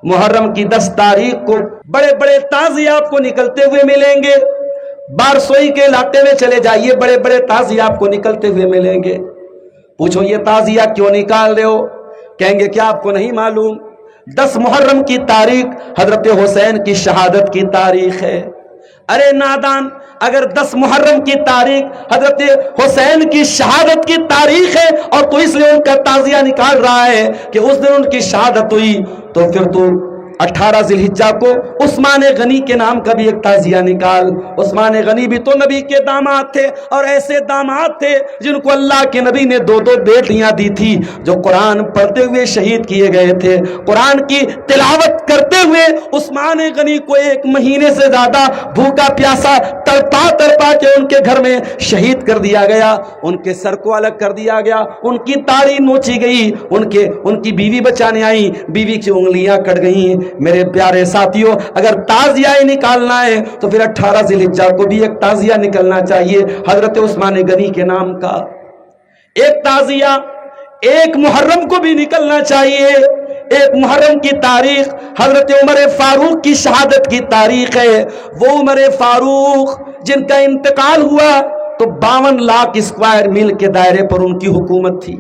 محرم کی 10 تاریخ کو بڑے بڑے تازیے آپ کو نکلتے ہوئے ملیں گے. بارسوئی کے علاقے میں چلے جائیے, بڑے بڑے تازیے آپ کو نکلتے ہوئے ملیں گے. پوچھو یہ تازیہ کیوں نکال رہے ہو؟ کہیں گے کیا آپ کو نہیں معلوم 10 محرم کی تاریخ حضرت حسین کی شہادت کی تاریخ ہے. ارے نادان, اگر 10 محرم کی تاریخ حضرت حسین کی شہادت کی تاریخ ہے اور تو اس لیے ان کا تعزیہ نکال رہا ہے کہ اس دن ان کی شہادت ہوئی, تو پھر تو 18 ذی الحجہ کو عثمان غنی کے نام کا بھی ایک تعزیہ نکال. عثمان غنی بھی تو نبی کے داماد تھے, اور ایسے داماد تھے جن کو اللہ کے نبی نے 2 بیٹیاں دی تھی, جو قرآن پڑھتے ہوئے شہید کیے گئے تھے. قرآن کی تلاوت کرتے ہوئے عثمان غنی کو 1 مہینے سے زیادہ بھوکا پیاسا تڑپا کے ان کے گھر میں شہید کر دیا گیا. ان کے سر کو الگ کر دیا گیا, ان کی تاڑی نوچی گئی, ان کی بیوی بچانے آئی, بیوی کی انگلیاں کٹ گئیں. میرے پیارے ساتھیوں, اگر تعزیہ نکالنا ہے تو پھر 18 ذی الحجہ کو بھی ایک تعزیہ نکلنا چاہیے حضرت عثمان غنی کے نام کا. ایک تعزیہ 1 محرم کو بھی نکلنا چاہیے. 1 محرم کی تاریخ حضرت عمر فاروق کی شہادت کی تاریخ ہے. وہ عمر فاروق جن کا انتقال ہوا تو 52 لاکھ اسکوائر میل کے دائرے پر ان کی حکومت تھی.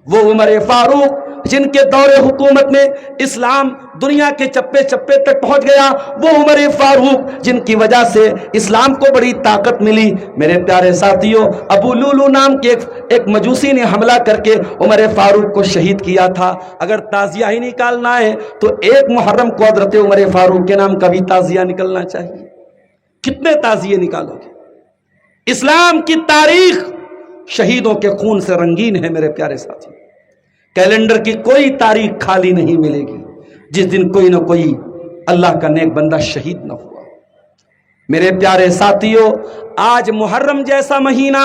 وہ عمر فاروق جن کے دور حکومت میں اسلام دنیا کے چپے چپے تک پہنچ گیا. وہ عمر فاروق جن کی وجہ سے اسلام کو بڑی طاقت ملی. میرے پیارے ساتھیوں, ابو لولو نام کے ایک مجوسی نے حملہ کر کے عمر فاروق کو شہید کیا تھا. اگر تعزیہ ہی نکالنا ہے تو 1 محرم کو حضرت عمر فاروق کے نام کا بھی تعزیہ نکلنا چاہیے. کتنے تعزیے نکالو گے؟ اسلام کی تاریخ شہیدوں کے خون سے رنگین ہے. میرے پیارے ساتھی, کیلنڈر کی کوئی تاریخ خالی نہیں ملے گی جس دن کوئی نہ کوئی اللہ کا نیک بندہ شہید نہ ہوا. میرے پیارے ساتھیوں, آج محرم جیسا مہینہ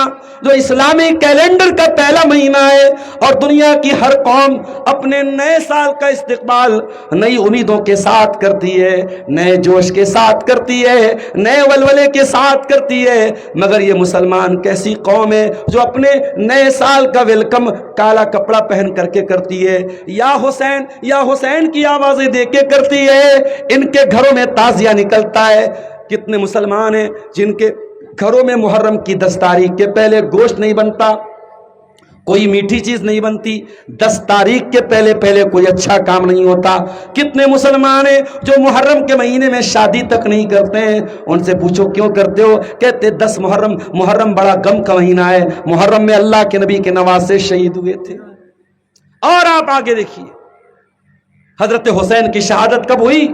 جو اسلامی کیلنڈر کا پہلا مہینہ ہے, اور دنیا کی ہر قوم اپنے نئے سال کا استقبال نئی امیدوں کے ساتھ کرتی ہے, نئے جوش کے ساتھ کرتی ہے, نئے ولولے کے ساتھ کرتی ہے, مگر یہ مسلمان کیسی قوم ہے جو اپنے نئے سال کا ویلکم کالا کپڑا پہن کر کے کرتی ہے, یا حسین یا حسین کی آوازیں دے کے کرتی ہے. ان کے گھروں میں تعزیہ نکلتا ہے. کتنے مسلمان ہیں جن کے گھروں میں محرم کی 10 تاریخ کے پہلے گوشت نہیں بنتا, کوئی میٹھی چیز نہیں بنتی, 10 تاریخ کے پہلے کوئی اچھا کام نہیں ہوتا. کتنے مسلمان ہیں جو محرم کے مہینے میں شادی تک نہیں کرتے ہیں. ان سے پوچھو کیوں کرتے ہو؟ کہتے 10 محرم بڑا غم کا مہینہ ہے, محرم میں اللہ کے نبی کے نواسے شہید ہوئے تھے. اور آپ آگے دیکھیے, حضرت حسین کی شہادت کب ہوئی؟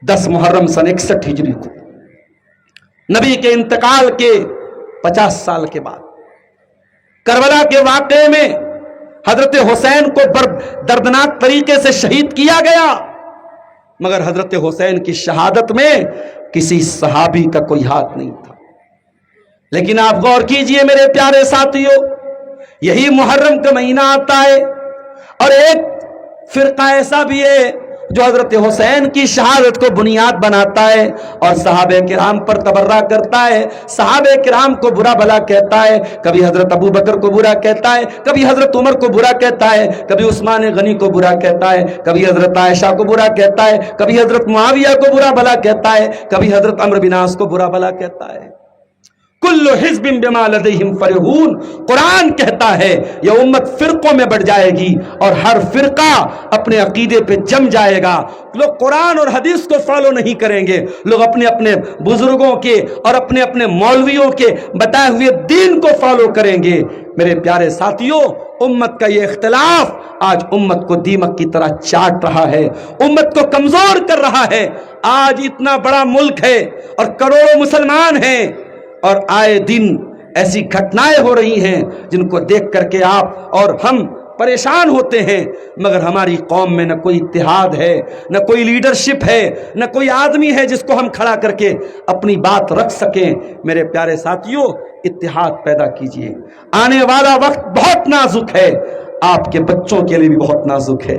10 محرم سن 61 ہجری کو, نبی کے انتقال کے 50 سال کے بعد. کربلا کے واقعے میں حضرت حسین کو دردناک طریقے سے شہید کیا گیا, مگر حضرت حسین کی شہادت میں کسی صحابی کا کوئی ہاتھ نہیں تھا. لیکن آپ غور کیجئے میرے پیارے ساتھیوں, یہی محرم کا مہینہ آتا ہے اور ایک فرقہ ایسا بھی ہے جو حضرت حسین کی شہادت کو بنیاد بناتا ہے اور صحابہ کرام پر تبرہ کرتا ہے, صحابہ کرام کو برا بھلا کہتا ہے. کبھی حضرت ابو بکر کو برا کہتا ہے, کبھی حضرت عمر کو برا کہتا ہے, کبھی عثمان غنی کو برا کہتا ہے, کبھی حضرت عائشہ کو برا کہتا ہے, کبھی حضرت معاویہ کو برا بھلا کہتا ہے, کبھی حضرت عمرو بن عاص کو برا بھلا کہتا ہے. کل حزب بما لدیہم فرحون. قرآن کہتا ہے یہ امت فرقوں میں بڑھ جائے گی اور ہر فرقہ اپنے عقیدے پہ جم جائے گا. لوگ قرآن اور حدیث کو فالو نہیں کریں گے, لوگ اپنے اپنے بزرگوں کے اور اپنے اپنے مولویوں کے بتائے ہوئے دین کو فالو کریں گے. میرے پیارے ساتھیوں, امت کا یہ اختلاف آج امت کو دیمک کی طرح چاٹ رہا ہے, امت کو کمزور کر رہا ہے. آج اتنا بڑا ملک ہے اور کروڑوں مسلمان ہیں, اور آئے دن ایسی گھٹنائیں ہو رہی ہیں جن کو دیکھ کر کے آپ اور ہم پریشان ہوتے ہیں, مگر ہماری قوم میں نہ کوئی اتحاد ہے, نہ کوئی لیڈرشپ ہے, نہ کوئی آدمی ہے جس کو ہم کھڑا کر کے اپنی بات رکھ سکیں. میرے پیارے ساتھیوں, اتحاد پیدا کیجئے. آنے والا وقت بہت نازک ہے, آپ کے بچوں کے لیے بھی بہت نازک ہے,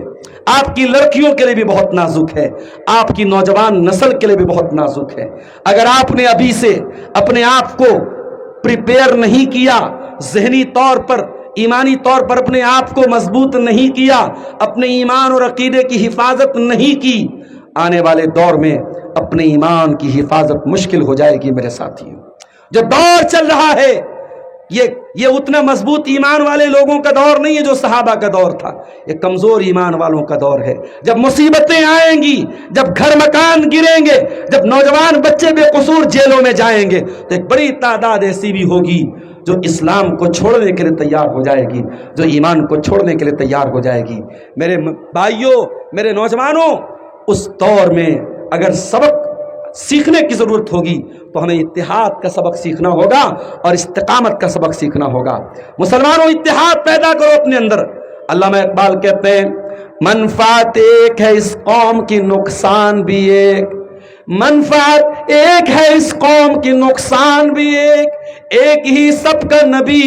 آپ کی لڑکیوں کے لیے بھی بہت نازک ہے, آپ کی نوجوان نسل کے لیے بھی بہت نازک ہے. اگر آپ نے ابھی سے اپنے آپ کو پریپیئر نہیں کیا, ذہنی طور پر ایمانی طور پر اپنے آپ کو مضبوط نہیں کیا، اپنے ایمان اور عقیدے کی حفاظت نہیں کی، آنے والے دور میں اپنے ایمان کی حفاظت مشکل ہو جائے گی میرے ساتھیوں۔ جو دور چل رہا ہے یہ اتنا مضبوط ایمان والے لوگوں کا دور نہیں ہے جو صحابہ کا دور تھا، یہ کمزور ایمان والوں کا دور ہے۔ جب مصیبتیں آئیں گی، جب گھر مکان گریں گے، جب نوجوان بچے بے قصور جیلوں میں جائیں گے، تو ایک بڑی تعداد ایسی بھی ہوگی جو اسلام کو چھوڑنے کے لیے تیار ہو جائے گی، جو ایمان کو چھوڑنے کے لیے تیار ہو جائے گی۔ میرے بھائیوں، میرے نوجوانوں، اس دور میں اگر سبق سیکھنے کی ضرورت ہوگی تو ہمیں اتحاد کا سبق سیکھنا ہوگا اور استقامت کا سبق سیکھنا ہوگا۔ مسلمانوں، اتحاد پیدا کرو اپنے اندر۔ علامہ اقبال کہتے ہیں منفعت ایک ہے اس قوم کی، نقصان بھی ایک، منفعت ایک ہے اس قوم کی، نقصان بھی ایک ہی سب کا نبی،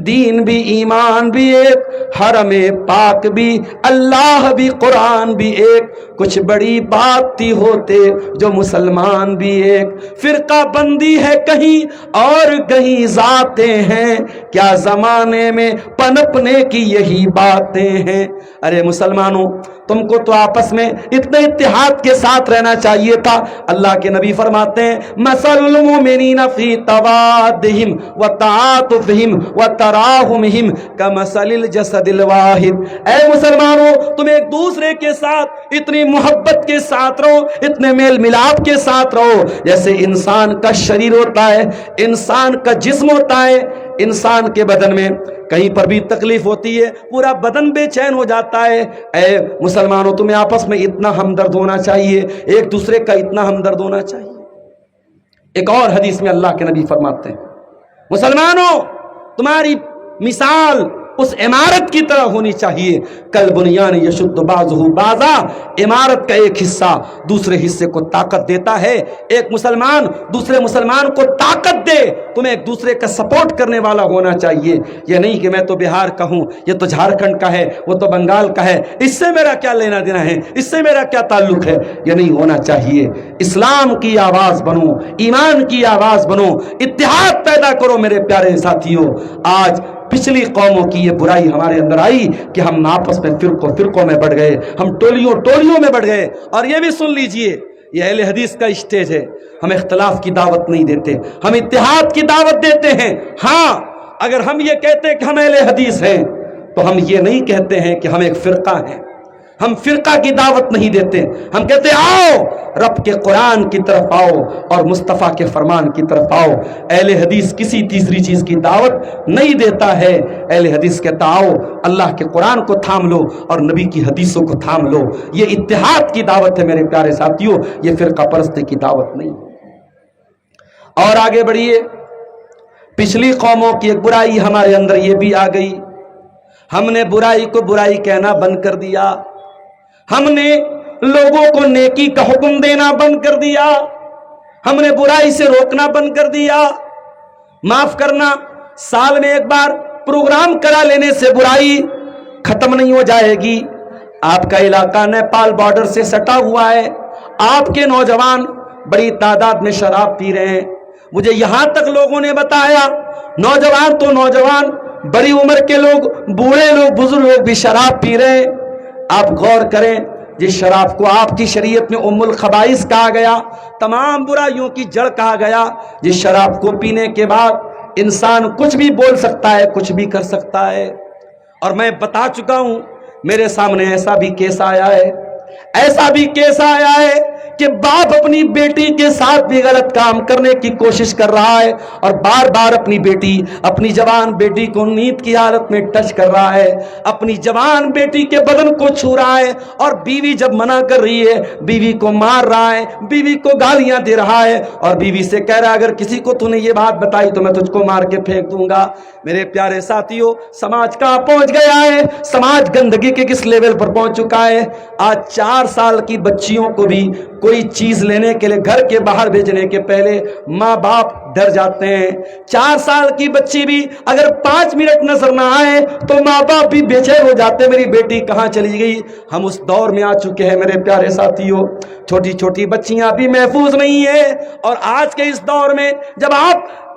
دین بھی ایمان بھی ایک، حرم پاک بھی اللہ بھی قرآن بھی ایک، کچھ بڑی بات تھی ہوتے جو مسلمان بھی ایک، فرقہ بندی ہے کہیں اور کہیں ذاتیں ہیں، کیا زمانے میں پنپنے کی یہی باتیں ہیں۔ ارے مسلمانوں، تم کو تو آپس میں اتنے اتحاد کے ساتھ رہنا چاہیے تھا۔ اللہ کے نبی فرماتے ہیں مثل المؤمنین فی توادہم وتعاطفہم وتراحمہم کمثل الجسد الواحد۔ اے مسلمانوں، تم ایک دوسرے کے ساتھ اتنی محبت کے ساتھ رہو، اتنے میل ملاپ کے ساتھ رہو جیسے انسان کا شریر ہوتا ہے، انسان کا جسم ہوتا ہے۔ انسان کے بدن میں کہیں پر بھی تکلیف ہوتی ہے، پورا بدن بے چین ہو جاتا ہے۔ اے مسلمانوں، تمہیں آپس میں اتنا ہمدرد ہونا چاہیے، ایک دوسرے کا اتنا ہمدرد ہونا چاہیے۔ ایک اور حدیث میں اللہ کے نبی فرماتے ہیں مسلمانوں، تمہاری مثال اس عمارت کی طرح ہونی چاہیے، کل بنیان یشد بعضہ بعضا، عمارت کا ایک حصہ دوسرے حصے کو طاقت دیتا ہے۔ ایک مسلمان دوسرے مسلمان کو طاقت دے، تمہیں ایک دوسرے کا سپورٹ کرنے والا ہونا چاہیے۔ یہ نہیں کہ میں تو بہار کا ہوں، یہ تو جھارکھنڈ کا ہے، وہ تو بنگال کا ہے، اس سے میرا کیا لینا دینا ہے، اس سے میرا کیا تعلق ہے، یہ نہیں ہونا چاہیے۔ اسلام کی آواز بنو، ایمان کی آواز بنو، اتحاد پیدا کرو میرے پیارے ساتھیوں۔ آج پچھلی قوموں کی یہ برائی ہمارے اندر آئی کہ ہم آپس میں فرقوں میں بڑھ گئے، ہم ٹولیوں میں بڑھ گئے۔ اور یہ بھی سن لیجئے، یہ اہل حدیث کا اسٹیج ہے، ہم اختلاف کی دعوت نہیں دیتے، ہم اتحاد کی دعوت دیتے ہیں۔ ہاں، اگر ہم یہ کہتے ہیں کہ ہم اہل حدیث ہیں تو ہم یہ نہیں کہتے ہیں کہ ہم ایک فرقہ ہیں، ہم فرقہ کی دعوت نہیں دیتے، ہم کہتے آؤ رب کے قرآن کی طرف آؤ اور مصطفیٰ کے فرمان کی طرف آؤ۔ اہل حدیث کسی تیسری چیز کی دعوت نہیں دیتا ہے، اہل حدیث کہتا آؤ اللہ کے قرآن کو تھام لو اور نبی کی حدیثوں کو تھام لو۔ یہ اتحاد کی دعوت ہے میرے پیارے ساتھیوں، یہ فرقہ پرستی کی دعوت نہیں۔ اور آگے بڑھیے، پچھلی قوموں کی ایک برائی ہمارے اندر یہ بھی آ گئی، ہم نے برائی کو برائی کہنا بند کر دیا، ہم نے لوگوں کو نیکی کا حکم دینا بند کر دیا، ہم نے برائی سے روکنا بند کر دیا۔ معاف کرنا، سال میں ایک بار پروگرام کرا لینے سے برائی ختم نہیں ہو جائے گی۔ آپ کا علاقہ نیپال بارڈر سے سٹا ہوا ہے، آپ کے نوجوان بڑی تعداد میں شراب پی رہے ہیں۔ مجھے یہاں تک لوگوں نے بتایا نوجوان تو نوجوان، بڑی عمر کے لوگ، بوڑھے لوگ، بزرگ لوگ بھی شراب پی رہے ہیں۔ آپ غور کریں، جس شراب کو آپ کی شریعت میں ام الخبائث کہا گیا، تمام برائیوں کی جڑ کہا گیا، جس شراب کو پینے کے بعد انسان کچھ بھی بول سکتا ہے، کچھ بھی کر سکتا ہے۔ اور میں بتا چکا ہوں، میرے سامنے ایسا بھی کیس آیا ہے، ایسا بھی کیس آیا ہے کہ باپ اپنی بیٹی کے ساتھ بھی غلط کام کرنے کی کوشش کر رہا ہے اور بار بار اپنی بیٹی، اپنی جوان بیٹی کو نیند کی حالت میں ٹچ کر رہا ہے، اپنی جوان بیٹی کے بدن کو چھو رہا ہے، اور بیوی جب منع کر رہی ہے بیوی کو مار رہا ہے، بیوی کو گالیاں دے رہا ہے، اور بیوی سے کہہ رہا ہے اگر کسی کو تو نے یہ بات بتائی تو میں تجھ کو مار کے پھینک دوں گا۔ میرے پیارے ساتھیوں، سماج کہاں پہنچ گیا ہے، سماج گندگی کے کس لیول پر پہنچ چکا ہے۔ آج 4 سال کی بچیوں کو بھی کوئی چیز لینے کے لیے گھر کے باہر بھیجنے کے پہلے ماں باپ ڈر جاتے ہیں۔ 4 سال کی بچی بھی اگر 5 منٹ نظر نہ آئے تو ماں باپ بھی بے چین ہو جاتے ہیں، میری بیٹی کہاں چلی گئی۔ ہم اس دور میں آ چکے ہیں میرے پیارے ساتھیوں، چھوٹی چھوٹی بچیاں بھی محفوظ نہیں ہیں۔ اور آج کے اس دور میں جب آپ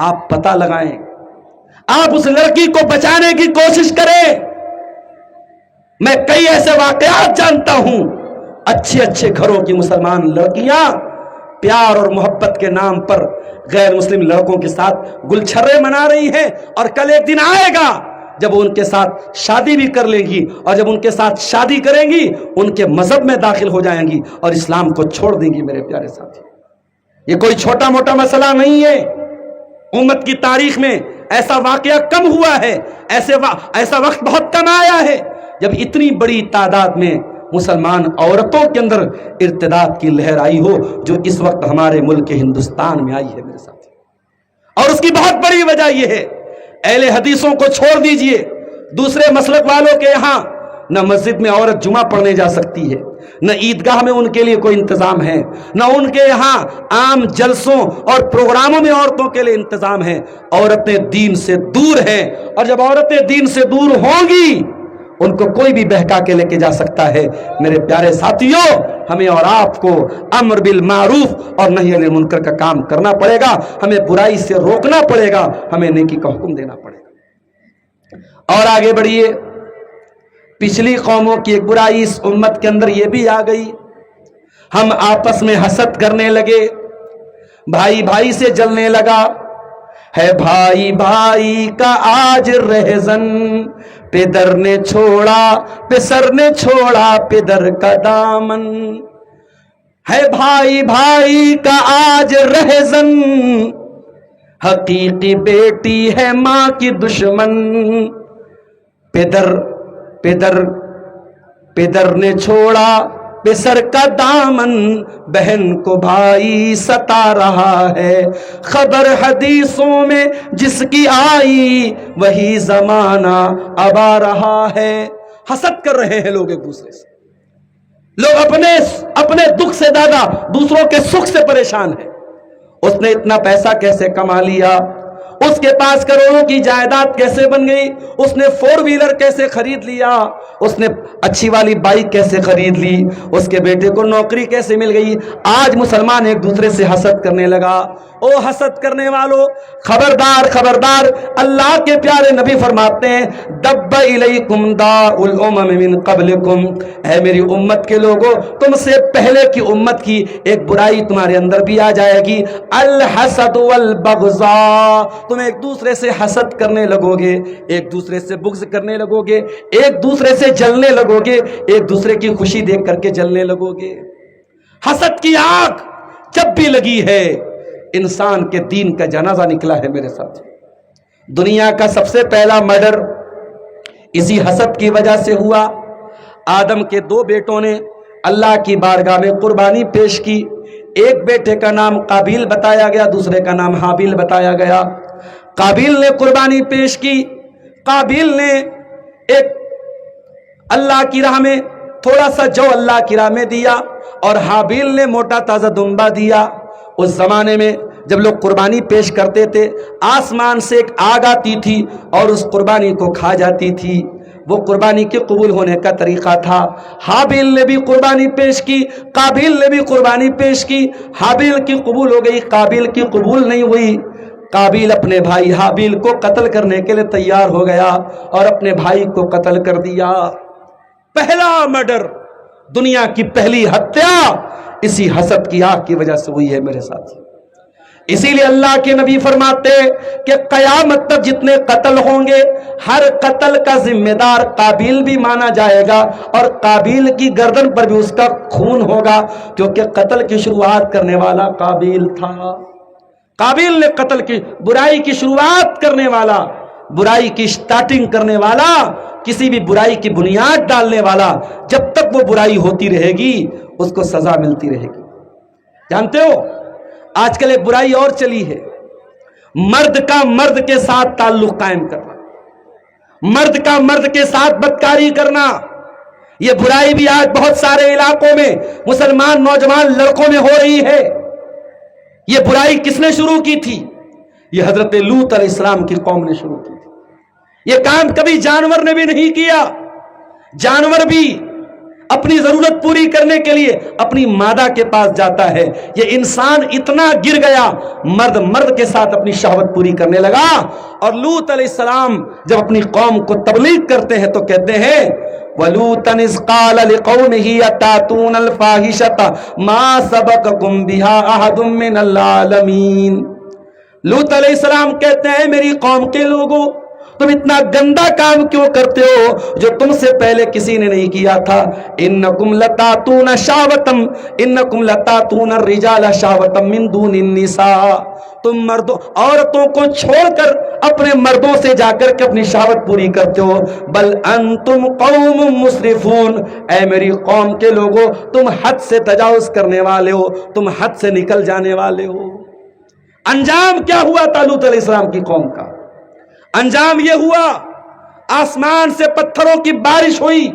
آپ پتہ لگائیں, آپ اس لڑکی کو بچانے کی کوشش کریں. میں کئی ایسے واقعات جانتا ہوں, اچھے اچھے گھروں کی مسلمان لڑکیاں پیار اور محبت کے نام پر غیر مسلم لڑکوں کے ساتھ گلچھرے منا رہی ہیں, اور کل ایک دن آئے گا جب وہ ان کے ساتھ شادی بھی کر لیں گی, اور جب ان کے ساتھ شادی کریں گی ان کے مذہب میں داخل ہو جائیں گی اور اسلام کو چھوڑ دیں گی. میرے پیارے ساتھی, یہ کوئی چھوٹا موٹا مسئلہ نہیں ہے. امت کی تاریخ میں ایسا واقعہ کم ہوا ہے, ایسا وقت بہت کم آیا ہے جب اتنی بڑی تعداد میں مسلمان عورتوں کے اندر ارتداد کی لہر آئی ہو, جو اس وقت ہمارے ملک ہندوستان میں آئی ہے میرے ساتھی. اور اس کی بہت بڑی وجہ یہ ہے, اہل حدیثوں کو چھوڑ دیجئے, دوسرے مسلک والوں کے یہاں نہ مسجد میں عورت جمعہ پڑھنے جا سکتی ہے, نہ عیدگاہ میں ان کے لیے کوئی انتظام ہے, نہ ان کے یہاں عام جلسوں اور پروگراموں میں عورتوں کے لیے انتظام ہے. عورتیں دین سے دور ہیں, اور جب عورتیں دین سے دور ہوں گی ان کو کوئی بھی بہکا کے لے کے جا سکتا ہے. میرے پیارے ساتھیوں, ہمیں اور آپ کو امر بالمعروف اور نہی عن المنکر کا کام کرنا پڑے گا, ہمیں برائی سے روکنا پڑے گا, ہمیں نیکی کا حکم دینا پڑے گا. اور آگے بڑھیے, پچھلی قوموں کی ایک برائی اس امت کے اندر یہ بھی آ گئی, ہم آپس میں حسد کرنے لگے, بھائی بھائی سے جلنے لگا. ہے بھائی بھائی کا آج رہزن, پدر نے چھوڑا پسر نے چھوڑا پدر کا دامن. ہے بھائی بھائی کا آج رہزن, حقیقی بیٹی ہے ماں کی دشمن. پدر نے چھوڑا پسر کا دامن, بہن کو بھائی ستا رہا ہے. خبر حدیثوں میں جس کی آئی وہی زمانہ اب آ رہا ہے. حسد کر رہے ہیں لوگ ایک دوسرے سے, لوگ اپنے دکھ سے زیادہ دوسروں کے سکھ سے پریشان ہیں. اس نے اتنا پیسہ کیسے کما لیا, اس کے پاس کروڑوں کی جائیداد کیسے بن گئی, اس نے 4 ویلر کیسے خرید لیا, اس نے اچھی والی بائک کیسے خرید لی, اس کے بیٹے کو نوکری کیسے مل گئی. آج مسلمان ایک دوسرے سے حسد کرنے لگا. او حسد کرنے والوں, خبردار خبردار, اللہ کے پیارے نبی فرماتے ہیں دب الیکم داء الامم من قبلکم, اے میری امت کے لوگوں, تم سے پہلے کی امت کی ایک برائی تمہارے اندر بھی آ جائے گی, الحسد والبغضاء. تم ایک دوسرے سے حسد کرنے لگو گے, ایک دوسرے سے بغض کرنے لگو گے, ایک دوسرے سے جلنے لگو گے, ایک دوسرے کی خوشی دیکھ کر کے جلنے لگو گے. حسد کی آگ جب بھی لگی ہے انسان کے دین کا جنازہ نکلا ہے میرے ساتھ. دنیا کا سب سے پہلا مرڈر اسی حسد کی وجہ سے ہوا. آدم کے 2 بیٹوں نے اللہ کی بارگاہ میں قربانی پیش کی. ایک بیٹے کا نام قابیل بتایا گیا, دوسرے کا نام حابیل بتایا گیا. قابیل نے قربانی پیش کی, قابیل نے ایک اللہ کی راہ میں تھوڑا سا جو اللہ کی راہ میں دیا, اور حابیل نے موٹا تازہ دمبا دیا. اس زمانے میں جب لوگ قربانی پیش کرتے تھے آسمان سے ایک آگ آتی تھی اور اس قربانی کو کھا جاتی تھی. وہ قربانی کے قبول ہونے کا طریقہ تھا. حابیل نے بھی قربانی پیش کی, قابیل نے بھی قربانی پیش کی. حابیل کی قبول ہو گئی, قابیل کی قبول نہیں ہوئی. قابیل اپنے بھائی حابیل کو قتل کرنے کے لیے تیار ہو گیا اور اپنے بھائی کو قتل کر دیا. پہلا مرڈر, دنیا کی پہلی ہتیا اسی حسد کی آگ کی وجہ سے ہوئی ہے میرے ساتھ. اسی لیے اللہ کے نبی فرماتے کہ قیامت تک جتنے قتل ہوں گے ہر قتل کا ذمہ دار قابیل بھی مانا جائے گا, اور قابیل کی گردن پر بھی اس کا خون ہوگا, کیونکہ قتل کی شروعات کرنے والا قابیل تھا. قابیل نے قتل کی برائی کی شروعات کرنے والا, برائی کی سٹارٹنگ کرنے والا, کسی بھی برائی کی بنیاد ڈالنے والا, جب تک وہ برائی ہوتی رہے گی اس کو سزا ملتی رہے گی. جانتے ہو آج کل ایک برائی اور چلی ہے, مرد کا مرد کے ساتھ تعلق قائم کرنا, مرد کا مرد کے ساتھ بدکاری کرنا. یہ برائی بھی آج بہت سارے علاقوں میں مسلمان نوجوان لڑکوں میں ہو رہی ہے. یہ برائی کس نے شروع کی تھی؟ یہ حضرت لوط علیہ السلام کی قوم نے شروع کی تھی. یہ کام کبھی جانور نے بھی نہیں کیا. جانور بھی اپنی ضرورت پوری کرنے کے لیے اپنی مادہ کے پاس جاتا ہے. یہ انسان اتنا گر گیا, مرد کے ساتھ اپنی شہوت پوری کرنے لگا. اور لوط علیہ السلام جب اپنی قوم کو تبلیغ کرتے ہیں تو کہتے ہیں وَلُوطًا إِذْ قَالَ لِقَوْمِهِ أَتَأْتُونَ الْفَاحِشَةَ مَا سَبَقَكُم بِهَا أَحَدٌ مِّنَ الْعَالَمِينَ. لوط علیہ السلام کہتے ہیں میری قوم کے لوگوں, تم اتنا گندا کام کیوں کرتے ہو جو تم سے پہلے کسی نے نہیں کیا تھا. انکم لتاتون شہوتم انکم لتاتون الرجال شہوتم من دون النساء. تم مردوں عورتوں کو چھوڑ کر اپنے مردوں سے جا کر کے اپنی شہوت پوری کرتے ہو. بل انتم قوم مسرفون. اے میری قوم کے لوگوں, تم حد سے تجاوز کرنے والے ہو, تم حد سے نکل جانے والے ہو. انجام کیا ہوا تھا لوط علیہ السلام کی قوم کا؟ انجام یہ ہوا آسمان سے پتھروں کی بارش ہوئی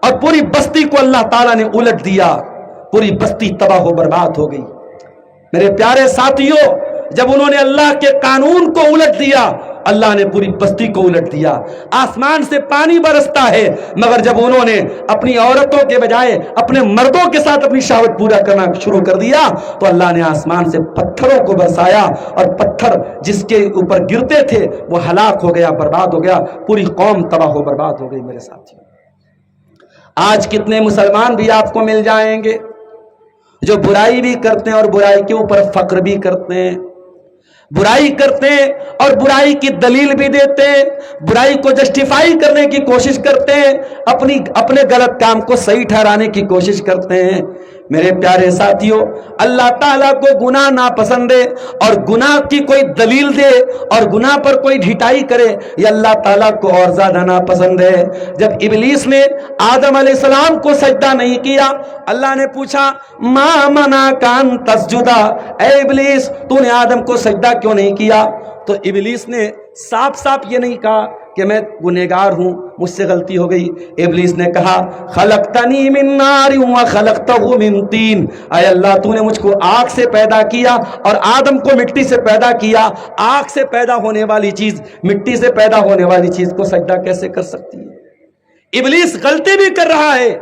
اور پوری بستی کو اللہ تعالیٰ نے الٹ دیا. پوری بستی تباہ و برباد ہو گئی. میرے پیارے ساتھیوں, جب انہوں نے اللہ کے قانون کو الٹ دیا, اللہ نے پوری بستی کو الٹ دیا. آسمان سے پانی برستا ہے, مگر جب انہوں نے اپنی عورتوں کے بجائے اپنے مردوں کے ساتھ اپنی شہوت پورا کرنا شروع کر دیا تو اللہ نے آسمان سے پتھروں کو برسایا, اور پتھر جس کے اوپر گرتے تھے وہ ہلاک ہو گیا, برباد ہو گیا. پوری قوم تباہ و برباد ہو گئی. میرے ساتھی, آج کتنے مسلمان بھی آپ کو مل جائیں گے جو برائی بھی کرتے ہیں اور برائی کے اوپر فخر بھی کرتے ہیں, برائی کرتے ہیں اور برائی کی دلیل بھی دیتے ہیں, برائی کو جسٹیفائی کرنے کی کوشش کرتے ہیں, اپنے غلط کام کو صحیح ٹھہرانے کی کوشش کرتے ہیں. میرے پیارے ساتھیوں, اللہ تعالیٰ کو گناہ ناپسند ہے, اور گناہ کی کوئی دلیل دے اور گناہ پر کوئی ڈھٹائی کرے یہ اللہ تعالیٰ کو اور زیادہ ناپسند ہے. جب ابلیس نے آدم علیہ السلام کو سجدہ نہیں کیا, اللہ نے پوچھا ما منعک ان تسجدا, اے ابلیس تو نے آدم کو سجدہ کیوں نہیں کیا؟ تو ابلیس نے صاف صاف یہ نہیں کہا کہ میں گنہگار ہوں, مجھ سے غلطی ہو گئی. ابلیس نے کہا خلقتنی من نار وخلقتہ من طین, اے اللہ تو نے مجھ کو آگ سے پیدا کیا اور آدم کو مٹی سے پیدا کیا. آگ سے پیدا ہونے والی چیز مٹی سے پیدا ہونے والی چیز کو سجدہ کیسے کر سکتی ہے؟ ابلیس غلطی بھی کر رہا ہے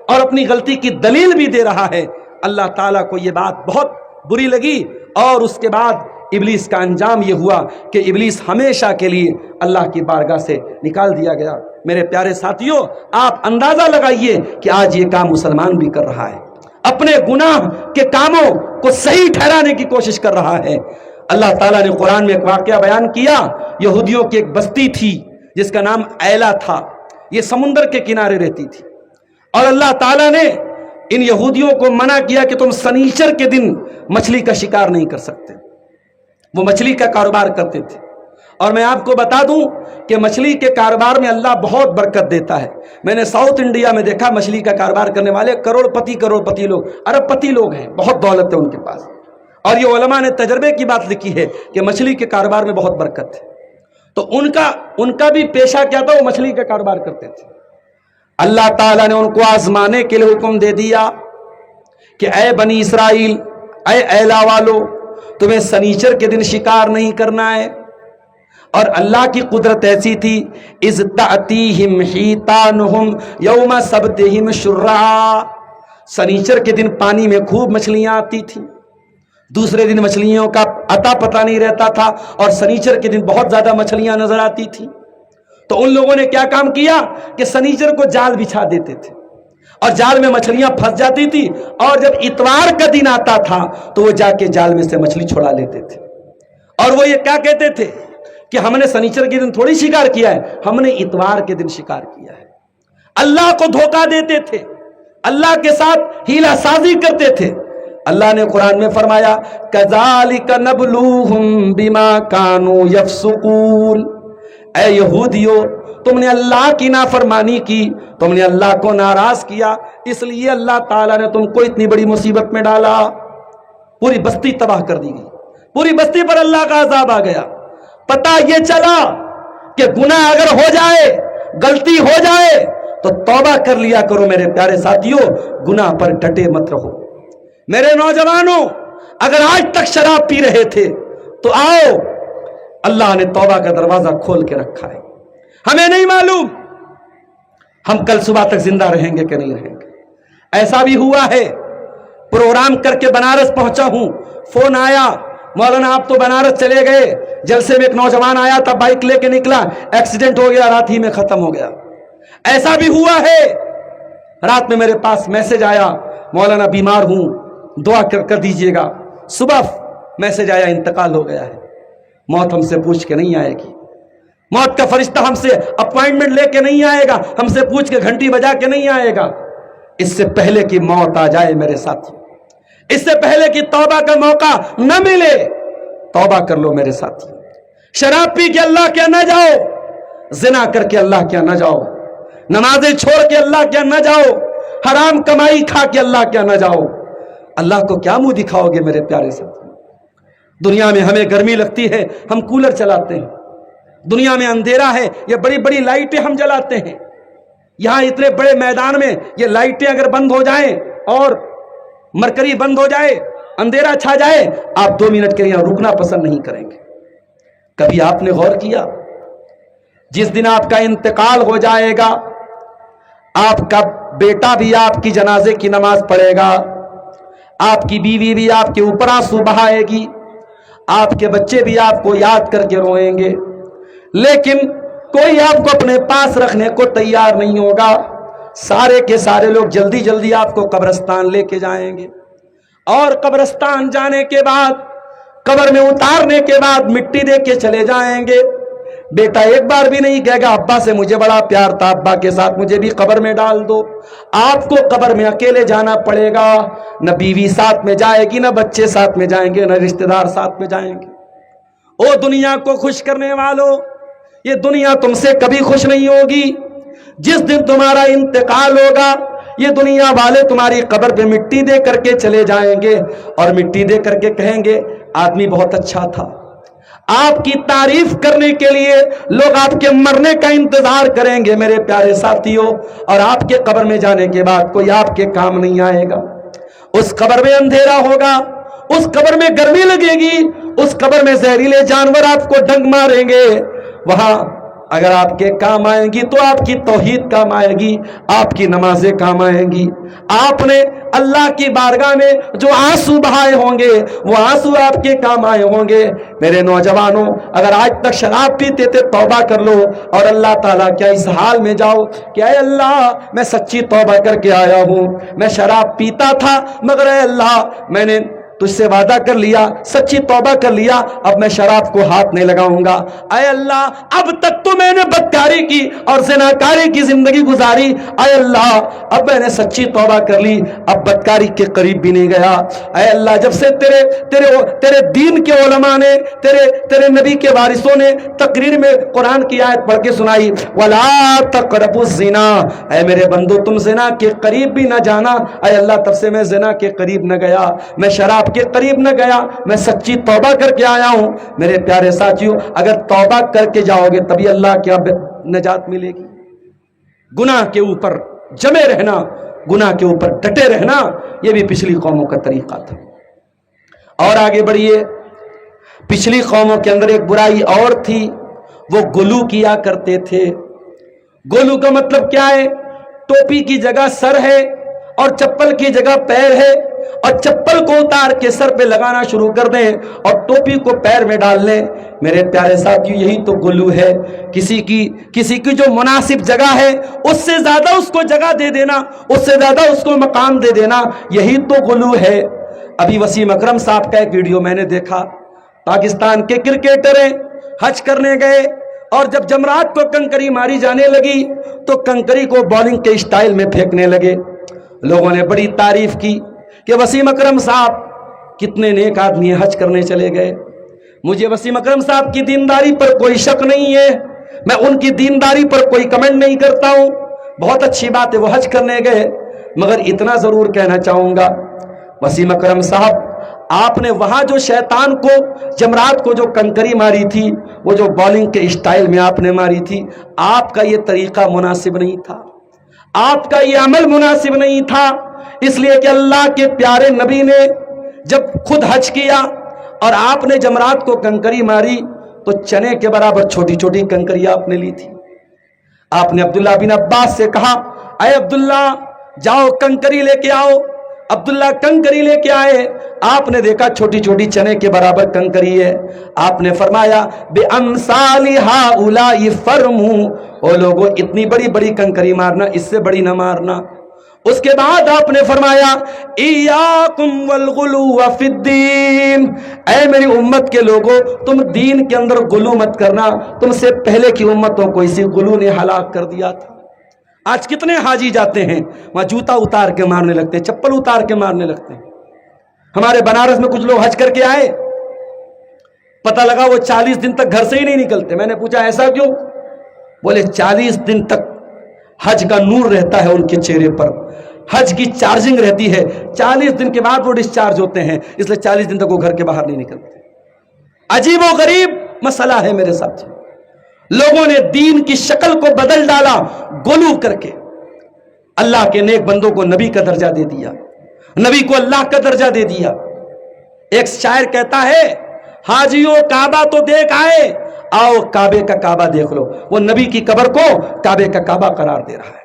اور اپنی غلطی کی دلیل بھی دے رہا ہے. اللہ تعالیٰ کو یہ بات بہت بری لگی, اور اس کے بعد ابلیس کا انجام یہ ہوا کہ ابلیس ہمیشہ کے لیے اللہ کی بارگاہ سے نکال دیا گیا. میرے پیارے ساتھیوں, آپ اندازہ لگائیے کہ آج یہ کام مسلمان بھی کر رہا ہے, اپنے گناہ کے کاموں کو صحیح ٹھہرانے کی کوشش کر رہا ہے. اللہ تعالیٰ نے قرآن میں ایک واقعہ بیان کیا. یہودیوں کی ایک بستی تھی جس کا نام ایلا تھا. یہ سمندر کے کنارے رہتی تھی, اور اللہ تعالیٰ نے ان یہودیوں کو منع کیا کہ تم سنیچر کے دن مچھلی کا شکار نہیں کر سکتے. وہ مچھلی کا کاروبار کرتے تھے, اور میں آپ کو بتا دوں کہ مچھلی کے کاروبار میں اللہ بہت برکت دیتا ہے. میں نے ساؤتھ انڈیا میں دیکھا مچھلی کا کاروبار کرنے والے کروڑ پتی لوگ, ارب پتی لوگ ہیں, بہت دولت ہے ان کے پاس. اور یہ علماء نے تجربے کی بات لکھی ہے کہ مچھلی کے کاروبار میں بہت برکت ہے. تو ان کا بھی پیشہ کیا تھا, وہ مچھلی کا کاروبار کرتے تھے. اللہ تعالیٰ نے ان کو آزمانے کے لیے حکم دے دیا کہ اے بنی اسرائیل, اے ایلا والو, تمہیں سنیچر کے دن شکار نہیں کرنا ہے. اور اللہ کی قدرت ایسی تھی, اذ تأتیہم حیتانہم یوم سبتہم شرعا, سنیچر کے دن پانی میں خوب مچھلیاں آتی تھیں, دوسرے دن مچھلیوں کا اتا پتہ نہیں رہتا تھا, اور سنیچر کے دن بہت زیادہ مچھلیاں نظر آتی تھیں. تو ان لوگوں نے کیا کام کیا کہ سنیچر کو جال بچھا دیتے تھے, اور جال میں مچھلیاں پھنس جاتی تھی, اور جب اتوار کا دن آتا تھا تو وہ جا کے جال میں سے مچھلی چھڑا لیتے تھے. اور وہ یہ کیا کہتے تھے کہ ہم نے سنیچر کے دن تھوڑی شکار کیا ہے, ہم نے اتوار کے دن شکار کیا ہے. اللہ کو دھوکہ دیتے تھے, اللہ کے ساتھ ہیلا سازی کرتے تھے. اللہ نے قرآن میں فرمایا کذالک نبلوہم بما کانوا یفسقون, اے یہودیو تم نے اللہ کی نافرمانی کی, تم نے اللہ کو ناراض کیا, اس لیے اللہ تعالیٰ نے تم کو اتنی بڑی مصیبت میں ڈالا. پوری بستی تباہ کر دی گئی, پوری بستی پر اللہ کا عذاب آ گیا. پتہ یہ چلا کہ گناہ اگر ہو جائے, غلطی ہو جائے تو توبہ کر لیا کرو. میرے پیارے ساتھیوں, گناہ پر ڈٹے مت رہو. میرے نوجوانوں, اگر آج تک شراب پی رہے تھے تو آؤ, اللہ نے توبہ کا دروازہ کھول کے رکھا ہے. ہمیں نہیں معلوم ہم کل صبح تک زندہ رہیں گے کہ نہیں رہیں گے. ایسا بھی ہوا ہے پروگرام کر کے بنارس پہنچا ہوں, فون آیا مولانا آپ تو بنارس چلے گئے, جلسے میں ایک نوجوان آیا تھا بائک لے کے نکلا, ایکسیڈنٹ ہو گیا, رات ہی میں ختم ہو گیا. ایسا بھی ہوا ہے رات میں میرے پاس میسج آیا مولانا بیمار ہوں دعا کر دیجئے گا. صبح میسج آیا انتقال ہو گیا ہے. موت ہم سے پوچھ کے نہیں آئے گی, موت کا فرشتہ ہم سے اپوائنٹمنٹ لے کے نہیں آئے گا, ہم سے پوچھ کے گھنٹی بجا کے نہیں آئے گا. اس سے پہلے کہ موت آ جائے میرے ساتھی, اس سے پہلے کہ توبہ کا موقع نہ ملے, توبہ کر لو میرے ساتھی. شراب پی کے اللہ کیا نہ جاؤ, زنا کر کے اللہ کیا نہ جاؤ, نمازیں چھوڑ کے اللہ کیا نہ جاؤ, حرام کمائی کھا کے اللہ کیا نہ جاؤ. اللہ کو کیا منہ دکھاؤ گے میرے پیارے ساتھی؟ دنیا میں ہمیں گرمی لگتی ہے, ہم کولر چلاتے ہیں. دنیا میں اندھیرا ہے, یہ بڑی بڑی لائٹیں ہم جلاتے ہیں. یہاں اتنے بڑے میدان میں یہ لائٹیں اگر بند ہو جائیں اور مرکری بند ہو جائے, اندھیرا چھا جائے, آپ 2 منٹ کے لیے رکنا پسند نہیں کریں گے. کبھی آپ نے غور کیا جس دن آپ کا انتقال ہو جائے گا, آپ کا بیٹا بھی آپ کی جنازے کی نماز پڑھے گا, آپ کی بیوی بھی آپ کے اوپر آنسو بہائے گی, آپ کے بچے بھی آپ کو یاد کر کے روئیں گے, لیکن کوئی آپ کو اپنے پاس رکھنے کو تیار نہیں ہوگا. سارے کے سارے لوگ جلدی جلدی آپ کو قبرستان لے کے جائیں گے, اور قبرستان جانے کے بعد, قبر میں اتارنے کے بعد مٹی دے کے چلے جائیں گے. بیٹا ایک بار بھی نہیں کہے گا ابا سے مجھے بڑا پیار تھا, ابا کے ساتھ مجھے بھی قبر میں ڈال دو. آپ کو قبر میں اکیلے جانا پڑے گا, نہ بیوی ساتھ میں جائے گی, نہ بچے ساتھ میں جائیں گے, نہ رشتہ دار ساتھ میں جائیں گے. او دنیا کو خوش کرنے والوں, یہ دنیا تم سے کبھی خوش نہیں ہوگی. جس دن تمہارا انتقال ہوگا, یہ دنیا والے تمہاری قبر پہ مٹی دے کر کے چلے جائیں گے, اور مٹی دے کر کے کہیں گے آدمی بہت اچھا تھا. آپ کی تعریف کرنے کے لیے لوگ آپ کے مرنے کا انتظار کریں گے میرے پیارے ساتھیوں, اور آپ کے قبر میں جانے کے بعد کوئی آپ کے کام نہیں آئے گا. اس قبر میں اندھیرا ہوگا, اس قبر میں گرمی لگے گی, اس قبر میں زہریلے جانور آپ کو ڈنگ ماریں گے. وہاں اگر آپ کے کام آئیں گی تو آپ کی توحید کام آئے گی, آپ کی نمازیں کام آئیں گی. آپ نے اللہ کی بارگاہ میں جو آنسو بہائے ہوں گے وہ آنسو آپ کے کام آئے ہوں گے. میرے نوجوانوں, اگر آج تک شراب پیتے تھے توبہ کر لو, اور اللہ تعالیٰ کیا اس حال میں جاؤ کہ اے اللہ میں سچی توبہ کر کے آیا ہوں, میں شراب پیتا تھا مگر اے اللہ میں نے تجھ سے وعدہ کر لیا, سچی توبہ کر لیا, اب میں شراب کو ہاتھ نہیں لگاؤں گا. اے اللہ اب تک تو میں نے بدکاری کی اور زناکاری کی زندگی گزاری, اے اللہ اب میں نے سچی توبہ کر لی, اب بدکاری کے قریب بھی نہیں گیا. اے اللہ جب سے تیرے دین کے علماء نے, تیرے نبی کے وارثوں نے تقریر میں قرآن کی آیت پڑھ کے سنائی, وَلَا تَقْرَبُوا الزِّنَا, اے میرے بندو تم زنا کے قریب بھی نہ جانا. اے اللہ تب سے میں زنا کے قریب نہ گیا, میں شراب کے قریب نہ گیا, میں سچی توبہ کر کے آیا ہوں. میرے پیارے ساتھیوں, اگر توبہ کر کے جاؤ گے تبھی اللہ کی نجات ملے گی. گناہ کے اوپر جمے رہنا, گناہ کے اوپر ڈٹے رہنا, یہ بھی پچھلی قوموں کا طریقہ تھا. اور آگے بڑھیے, پچھلی قوموں کے اندر ایک برائی اور تھی, وہ گلو کیا کرتے تھے. گلو کا مطلب کیا ہے؟ ٹوپی کی جگہ سر ہے اور چپل کی جگہ پیر ہے, اور چپل کو اتار کے سر پہ لگانا شروع کر دیں اور ٹوپی کو پیر میں ڈال لیں. میرے پیارے ساتھیوں یہی تو گلو ہے. کسی کی جو مناسب جگہ ہے اس سے زیادہ اس کو جگہ دے دینا, اس سے زیادہ اس کو مقام دے دینا, یہی تو گلو ہے. ابھی وسیم اکرم صاحب کا ایک ویڈیو میں نے دیکھا, پاکستان کے کرکٹر ہیں, حج کرنے گئے اور جب جمرات کو کنکری ماری جانے لگی تو کنکری کو بالنگ کے اسٹائل میں پھینکنے لگے. لوگوں نے بڑی تعریف کی کہ وسیم اکرم صاحب کتنے نیک آدمی حج کرنے چلے گئے. مجھے وسیم اکرم صاحب کی دینداری پر کوئی شک نہیں ہے, میں ان کی دینداری پر کوئی کمنٹ نہیں کرتا ہوں, بہت اچھی بات ہے وہ حج کرنے گئے, مگر اتنا ضرور کہنا چاہوں گا وسیم اکرم صاحب آپ نے وہاں جو شیطان کو جمرات کو جو کنکری ماری تھی, وہ جو بالنگ کے اسٹائل میں آپ نے ماری تھی, آپ کا یہ طریقہ مناسب نہیں تھا, آپ کا یہ عمل مناسب نہیں تھا. اس لیے کہ اللہ کے پیارے نبی نے جب خود حج کیا اور آپ نے جمرات کو کنکری ماری تو چنے کے برابر چھوٹی چھوٹی کنکری آپ نے لی تھی. آپ نے عبداللہ بن عباس سے کہا, اے عبداللہ جاؤ کنکری لے کے آؤ۔ عبداللہ کنکری لے کے آئے، آپ نے دیکھا چھوٹی چھوٹی چنے کے برابر کنکری ہے، آپ نے فرمایا بِأَمْثَالِ هَٰؤُلَاءِ فَرْمُوا، او لوگوں اتنی بڑی بڑی کنکری مارنا، اس سے بڑی نہ مارنا۔ اس کے بعد آپ نے فرمایا ایاکم والغلو فی الدین، اے میری امت کے لوگوں تم دین کے اندر غلو مت کرنا، تم سے پہلے کی امتوں کو اسی غلو نے ہلاک کر دیا تھا۔ آج کتنے حاجی جاتے ہیں وہاں جوتا اتار کے مارنے لگتے ہیں، چپل اتار کے مارنے لگتے ہیں۔ ہمارے بنارس میں کچھ لوگ حج کر کے آئے، پتہ لگا وہ 40 دن تک گھر سے ہی نہیں نکلتے۔ میں نے پوچھا ایسا کیوں؟ بولے 40 دن تک حج کا نور رہتا ہے ان کے چہرے پر، حج کی چارجنگ رہتی ہے، 40 دن کے بعد وہ ڈسچارج ہوتے ہیں، اس لیے 40 دن تک وہ گھر کے باہر نہیں نکلتے۔ عجیب و غریب مسئلہ ہے میرے ساتھ، لوگوں نے دین کی شکل کو بدل ڈالا غلو کر کے۔ اللہ کے نیک بندوں کو نبی کا درجہ دے دیا، نبی کو اللہ کا درجہ دے دیا۔ ایک شاعر کہتا ہے حاجیوں کعبہ تو دیکھ آئے، آؤ کعبے کا کعبہ دیکھ لو۔ وہ نبی کی قبر کو کعبے کا کعبہ قرار دے رہا ہے۔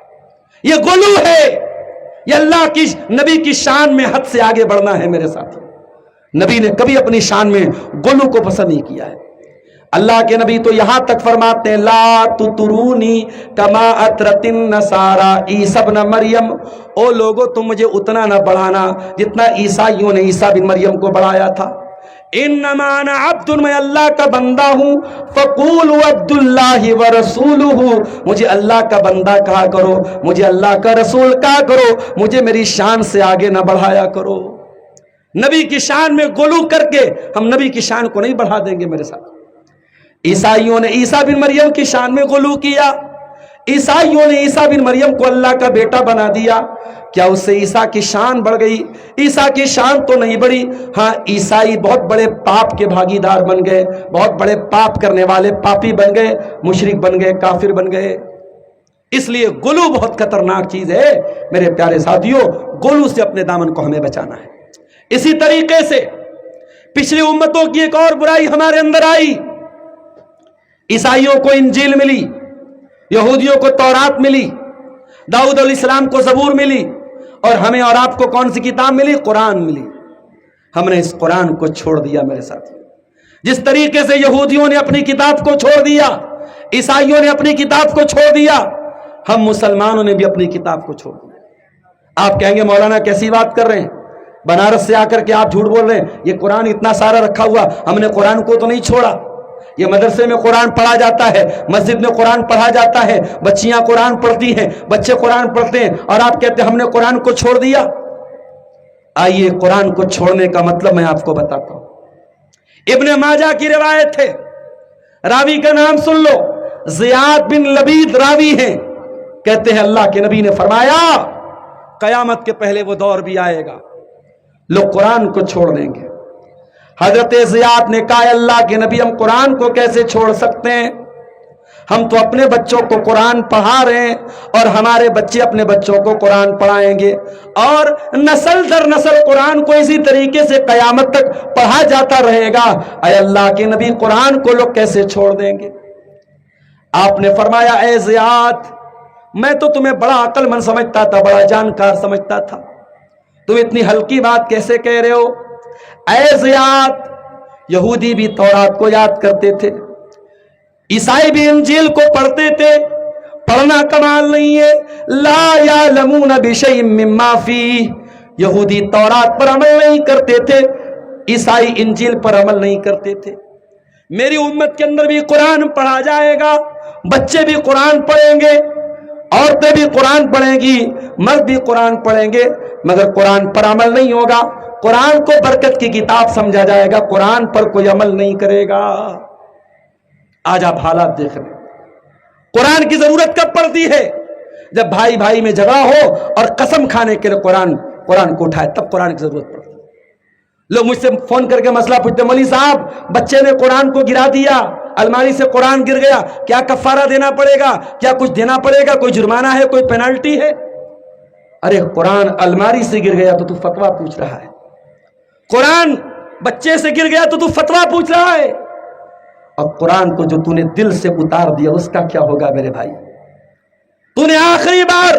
یہ غلو ہے، یہ اللہ کی نبی کی شان میں حد سے آگے بڑھنا ہے میرے ساتھی۔ نبی نے کبھی اپنی شان میں غلو کو پسند نہیں کیا ہے۔ اللہ کے نبی تو یہاں تک فرماتے ہیں لا تطرونی کما اطرت النصارى عیسی ابن مریم، او لوگو تم مجھے اتنا نہ بڑھانا جتنا عیسائیوں نے عیسیٰ بن مریم کو بڑھایا تھا۔ انما انا عبد، میں اللہ کا بندہ ہوں، فقولوا عبد اللہ ورسولہ، مجھے اللہ کا بندہ کہا کرو، مجھے اللہ کا رسول کہا کرو، مجھے میری شان سے آگے نہ بڑھایا کرو۔ نبی کی شان میں غلو کر کے ہم نبی کی شان کو نہیں بڑھا دیں گے میرے ساتھ۔ عیسائیوں نے عیسیٰ بن مریم کی شان میں غلو کیا، عیسائیوں نے عیسیٰ بن مریم کو اللہ کا بیٹا بنا دیا، کیا اس سے عیسیٰ کی شان بڑھ گئی؟ عیسیٰ کی شان تو نہیں بڑھی، ہاں عیسائی بہت بڑے پاپ کے بھاگیدار بن گئے، بہت بڑے پاپ کرنے والے پاپی بن گئے، مشرک بن گئے، کافر بن گئے۔ اس لیے غلو بہت خطرناک چیز ہے میرے پیارے ساتھیوں، غلو سے اپنے دامن کو ہمیں بچانا ہے۔ اسی طریقے سے پچھلی امتوں کی ایک اور برائی ہمارے اندر آئی۔ عیسائیوں کو انجیل ملی، یہودیوں کو تورات ملی، داؤد علیہ السلام کو زبور ملی، اور ہمیں اور آپ کو کون سی کتاب ملی؟ قرآن ملی۔ ہم نے اس قرآن کو چھوڑ دیا میرے ساتھ۔ جس طریقے سے یہودیوں نے اپنی کتاب کو چھوڑ دیا، عیسائیوں نے اپنی کتاب کو چھوڑ دیا، ہم مسلمانوں نے بھی اپنی کتاب کو چھوڑ دیا۔ آپ کہیں گے مولانا کیسی بات کر رہے ہیں، بنارس سے آ کر کے آپ جھوٹ بول رہے ہیں، یہ قرآن اتنا سارا رکھا ہوا، ہم نے قرآن کو تو نہیں چھوڑا۔ یہ مدرسے میں قرآن پڑھا جاتا ہے، مسجد میں قرآن پڑھا جاتا ہے، بچیاں قرآن پڑھتی ہیں، بچے قرآن پڑھتے ہیں، اور آپ کہتے ہیں ہم نے قرآن کو چھوڑ دیا۔ آئیے قرآن کو چھوڑنے کا مطلب میں آپ کو بتاتا ہوں۔ ابن ماجہ کی روایت ہے، راوی کا نام سن لو، زیاد بن لبید راوی ہیں، کہتے ہیں اللہ کے نبی نے فرمایا قیامت کے پہلے وہ دور بھی آئے گا لوگ قرآن کو چھوڑ دیں گے۔ حضرت زیاد نے کہا اللہ کے نبی ہم قرآن کو کیسے چھوڑ سکتے ہیں، ہم تو اپنے بچوں کو قرآن پڑھا رہے ہیں اور ہمارے بچے اپنے بچوں کو قرآن پڑھائیں گے، اور نسل در نسل قرآن کو اسی طریقے سے قیامت تک پڑھا جاتا رہے گا، اے اللہ کے نبی قرآن کو لوگ کیسے چھوڑ دیں گے؟ آپ نے فرمایا اے زیاد میں تو تمہیں بڑا عقل مند سمجھتا تھا، بڑا جانکار سمجھتا تھا، تم اتنی ہلکی بات کیسے کہہ رہے ہو؟ اے زیاد یہودی بھی تورات کو یاد کرتے تھے، عیسائی بھی انجیل کو پڑھتے تھے، پڑھنا کمال نہیں ہے، لا یعلمون بشیء مما فیہ، یہودی تورات پر عمل نہیں کرتے تھے، عیسائی انجیل پر عمل نہیں کرتے تھے۔ میری امت کے اندر بھی قرآن پڑھا جائے گا، بچے بھی قرآن پڑھیں گے، عورتیں بھی قرآن پڑھیں گی، مرد بھی قرآن پڑھیں گے، مگر قرآن پر عمل نہیں ہوگا۔ قرآن کو برکت کی کتاب سمجھا جائے گا، قرآن پر کوئی عمل نہیں کرے گا۔ آج آپ حالات دیکھ رہے ہیں، قرآن کی ضرورت کب پڑتی ہے؟ جب بھائی بھائی میں جھگڑا ہو اور قسم کھانے کے لیے قرآن کو اٹھائے، تب قرآن کی ضرورت پڑتی ہے۔ لوگ مجھ سے فون کر کے مسئلہ پوچھتے، مولوی صاحب بچے نے قرآن کو گرا دیا، الماری سے قرآن گر گیا، کیا کفارہ دینا پڑے گا، کیا کچھ دینا پڑے گا، کوئی جرمانہ ہے، کوئی پینالٹی ہے؟ ارے قرآن الماری سے گر گیا تو فتویٰ پوچھ رہا ہے، قرآن بچے سے گر گیا تو فتویٰ پوچھ رہا ہے، اور قرآن کو جو تو نے دل سے اتار دیا اس کا کیا ہوگا میرے بھائی؟ تو نے آخری بار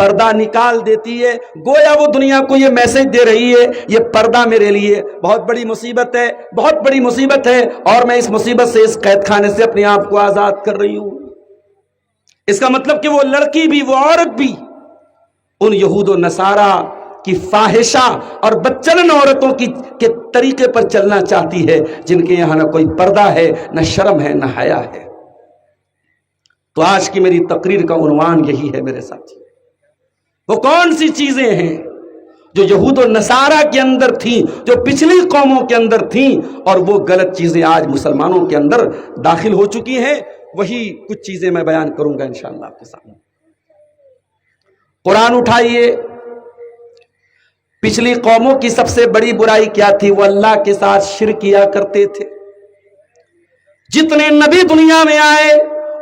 پردہ نکال دیتی ہے، گویا وہ دنیا کو یہ میسج دے رہی ہے یہ پردہ میرے لیے بہت بڑی مصیبت ہے، بہت بڑی مصیبت ہے، اور میں اس مصیبت سے، اس قید خانے سے اپنے آپ کو آزاد کر رہی ہوں۔ اس کا مطلب کہ وہ لڑکی بھی، وہ عورت بھی ان یہود و نصارہ کی فاحشہ اور بدچلن عورتوں کے طریقے پر چلنا چاہتی ہے، جن کے یہاں نہ کوئی پردہ ہے، نہ شرم ہے، نہ حیا ہے۔ تو آج کی میری تقریر کا عنوان یہی ہے میرے ساتھی، وہ کون سی چیزیں ہیں جو یہود و نصارہ کے اندر تھیں، جو پچھلی قوموں کے اندر تھیں، اور وہ غلط چیزیں آج مسلمانوں کے اندر داخل ہو چکی ہیں، وہی کچھ چیزیں میں بیان کروں گا انشاءاللہ آپ کے سامنے۔ قرآن اٹھائیے، پچھلی قوموں کی سب سے بڑی برائی کیا تھی؟ وہ اللہ کے ساتھ شرک کیا کرتے تھے۔ جتنے نبی دنیا میں آئے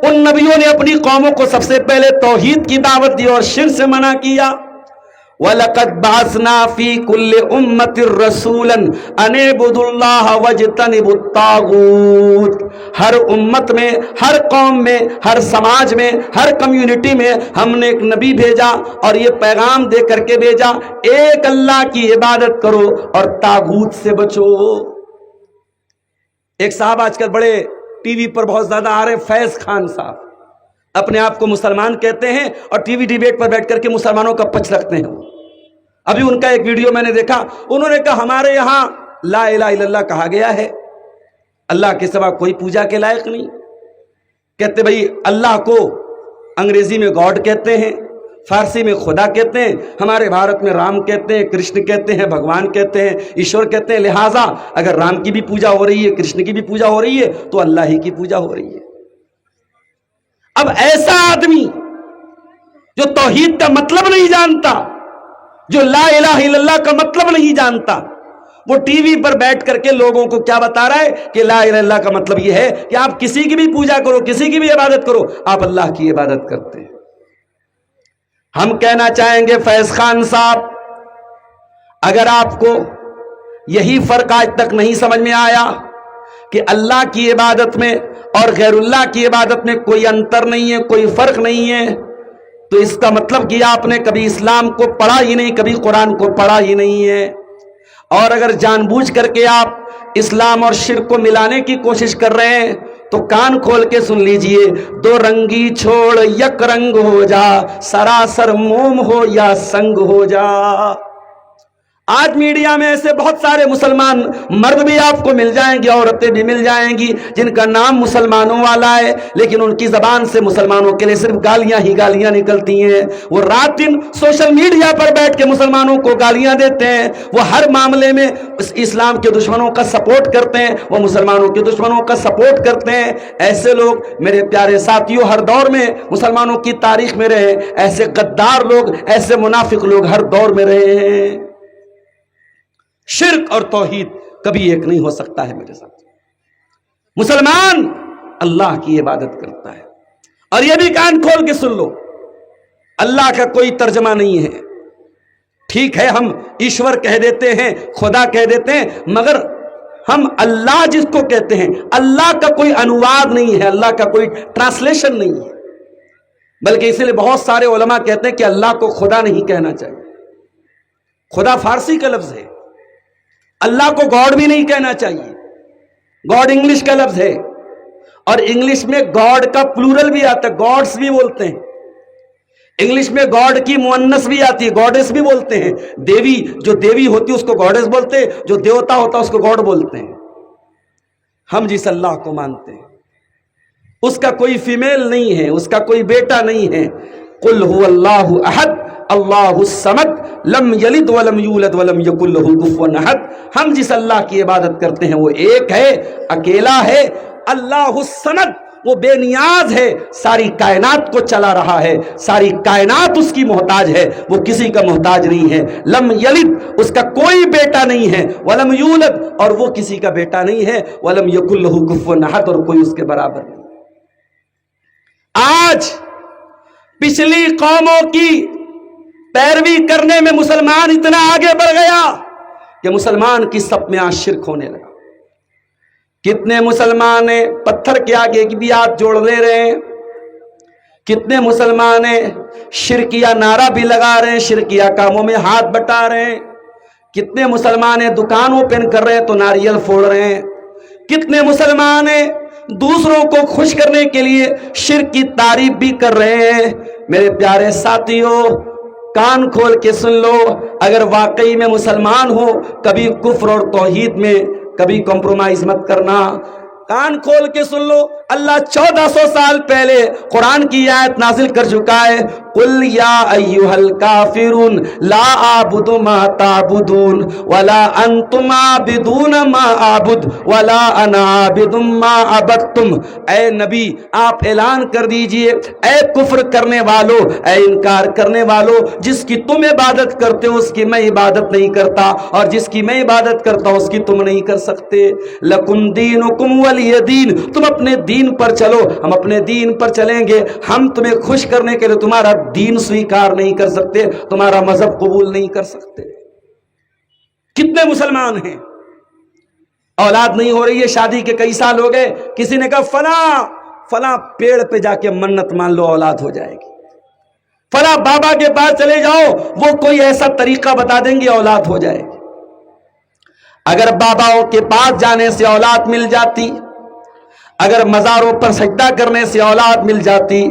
ان نبیوں نے اپنی قوموں کو سب سے پہلے توحید کی دعوت دی اور شرک سے منع کیا۔ وَلَقَدْ بَعَثْنَا فِي كُلِّ أُمَّةٍ رَسُولًا أَنِ اعْبُدُوا اللَّهَ وَاجْتَنِبُوا الطَّاغُوتَ، ہر امت میں، ہر قوم میں، ہر سماج میں، ہر کمیونٹی میں ہم نے ایک نبی بھیجا اور یہ پیغام دے کر کے بھیجا، ایک اللہ کی عبادت کرو اور طاغوت سے بچو۔ ایک صاحب آج کل بڑے ٹی وی پر بہت زیادہ آ رہے ہیں، فیض خان صاحب، اپنے آپ کو مسلمان کہتے ہیں اور ٹی وی ڈیبیٹ پر بیٹھ کر کے مسلمانوں کا پچ رکھتے ہیں۔ ابھی ان کا ایک ویڈیو میں نے دیکھا، انہوں نے کہا ہمارے یہاں لا الہ الا اللہ کہا گیا ہے، اللہ کے سوا کوئی پوجا کے لائق نہیں۔ کہتے بھئی اللہ کو انگریزی میں گاڈ کہتے ہیں، فارسی میں خدا کہتے ہیں، ہمارے بھارت میں رام کہتے ہیں، کرشن کہتے ہیں، بھگوان کہتے ہیں، ایشور کہتے ہیں، لہٰذا اگر رام کی بھی پوجا ہو رہی ہے، کرشن کی بھی پوجا ہو رہی ہے تو اللہ ہی کی پوجا ہو رہی ہے۔ اب ایسا آدمی جو توحید کا مطلب نہیں جانتا، جو لا الہ الا اللہ کا مطلب نہیں جانتا، وہ ٹی وی پر بیٹھ کر کے لوگوں کو کیا بتا رہا ہے کہ لا الہ الا اللہ کا مطلب یہ ہے کہ آپ کسی کی بھی پوجا کرو، کسی کی بھی عبادت کرو، آپ اللہ کی عبادت کرتے ہیں۔ ہم کہنا چاہیں گے فیض خان صاحب، اگر آپ کو یہی فرق آج تک نہیں سمجھ میں آیا کہ اللہ کی عبادت میں اور غیر اللہ کی عبادت میں کوئی انتر نہیں ہے، کوئی فرق نہیں ہے، تو اس کا مطلب کہ آپ نے کبھی اسلام کو پڑھا ہی نہیں، کبھی قرآن کو پڑھا ہی نہیں ہے۔ اور اگر جان بوجھ کر کے آپ اسلام اور شرک کو ملانے کی کوشش کر رہے ہیں تو کان کھول کے سن لیجئے، دو رنگی چھوڑ یک رنگ ہو جا، سراسر موم ہو یا سنگ ہو جا۔ آج میڈیا میں ایسے بہت سارے مسلمان مرد بھی آپ کو مل جائیں گے، عورتیں بھی مل جائیں گی، جن کا نام مسلمانوں والا ہے، لیکن ان کی زبان سے مسلمانوں کے لیے صرف گالیاں ہی گالیاں نکلتی ہیں۔ وہ رات دن سوشل میڈیا پر بیٹھ کے مسلمانوں کو گالیاں دیتے ہیں، وہ ہر معاملے میں اسلام کے دشمنوں کا سپورٹ کرتے ہیں، وہ مسلمانوں کے دشمنوں کا سپورٹ کرتے ہیں۔ ایسے لوگ میرے پیارے ساتھیوں ہر دور میں مسلمانوں کی تاریخ میں رہے، ایسے غدار لوگ، ایسے منافق لوگ ہر دور میں رہے ہیں۔ شرک اور توحید کبھی ایک نہیں ہو سکتا ہے میرے ساتھ۔ مسلمان اللہ کی عبادت کرتا ہے، اور یہ بھی کان کھول کے سن لو، اللہ کا کوئی ترجمہ نہیں ہے۔ ٹھیک ہے ہم ایشور کہہ دیتے ہیں، خدا کہہ دیتے ہیں، مگر ہم اللہ جس کو کہتے ہیں اللہ کا کوئی انواد نہیں ہے، اللہ کا کوئی ٹرانسلیشن نہیں ہے، بلکہ اس لیے بہت سارے علماء کہتے ہیں کہ اللہ کو خدا نہیں کہنا چاہیے۔ خدا فارسی کا لفظ ہے، اللہ کو گاڈ بھی نہیں کہنا چاہیے۔ گاڈ انگلش کا لفظ ہے، اور انگلش میں گاڈ کا پلورل بھی آتا ہے، گاڈس بھی بولتے ہیں۔ انگلش میں گاڈ کی مؤنث بھی آتی ہے، گاڈس بھی بولتے ہیں۔ دیوی، جو دیوی ہوتی ہے اس کو گاڈس بولتے ہیں، جو دیوتا ہوتا ہے اس کو گاڈ بولتے ہیں۔ ہم جس اللہ کو مانتے ہیں اس کا کوئی فیمیل نہیں ہے، اس کا کوئی بیٹا نہیں ہے۔ قل هو اللہ احد اللہ الصمد لم یلد ولم یولد ولم یکن لہ کفوا احد۔ ہم جس اللہ کی عبادت کرتے ہیں وہ ایک ہے، اکیلا ہے، اللہ الصمد، وہ بے نیاز ہے، ساری کائنات کو چلا رہا ہے، ساری کائنات اس کی محتاج ہے، وہ کسی کا محتاج نہیں ہے۔ لم یلد، اس کا کوئی بیٹا نہیں ہے، ولم یولد، اور وہ کسی کا بیٹا نہیں ہے، ولم یکن لہ کفوا احد، اور کوئی اس کے برابر نہیں۔ آج پچھلی قوموں کی پیروی کرنے میں مسلمان اتنا آگے بڑھ گیا کہ مسلمان کی سب میں آج شرک ہونے لگا۔ کتنے مسلمان پتھر کے آگے کی بھی ہاتھ جوڑ لے رہے ہیں، کتنے مسلمان ہیں شرکیہ نعرہ بھی لگا رہے ہیں, شرکیہ کاموں میں ہاتھ بٹا رہے ہیں. کتنے مسلمان ہیں دکان اوپن کر رہے ہیں تو ناریل پھوڑ رہے ہیں. کتنے مسلمان ہیں دوسروں کو خوش کرنے کے لیے شرک کی تعریف بھی کر رہے ہیں. میرے پیارے ساتھیوں, کان کھول کے سن لو, اگر واقعی میں مسلمان ہو کبھی کفر اور توحید میں کبھی کمپرومائز مت کرنا. کان کھول کے سن لو, اللہ 1400 سال پہلے قرآن کی آیت نازل کر چکا ہے, قل یا ایھا الکافرون لا اعبد ما تعبدون ولا انتم عابدون ما اعبد ولا انا عابد ما عبدتم. اے نبی آپ اعلان کر دیجئے, اے کفر کرنے والو, اے انکار کرنے والو, جس کی تم عبادت کرتے ہو اس کی میں عبادت نہیں کرتا, اور جس کی میں عبادت کرتا ہوں اس کی تم نہیں کر سکتے. لکم دینکم ولی دین, تم اپنے دین پر چلو, ہم اپنے دین پر چلیں گے. ہم تمہیں خوش کرنے کے لیے تمہارا دین سویکار نہیں کر سکتے, تمہارا مذہب قبول نہیں کر سکتے. کتنے مسلمان ہیں اولاد نہیں ہو رہی ہے, شادی کے کئی سال ہو گئے, کسی نے کہا فلاں پیڑ پہ جا کے منت مان لو اولاد ہو جائے گی, فلاں بابا کے پاس چلے جاؤ وہ کوئی ایسا طریقہ بتا دیں گے اولاد ہو جائے گی. اگر باباؤں کے پاس جانے سے اولاد مل جاتی, اگر مزاروں پر سجدہ کرنے سے اولاد مل جاتی,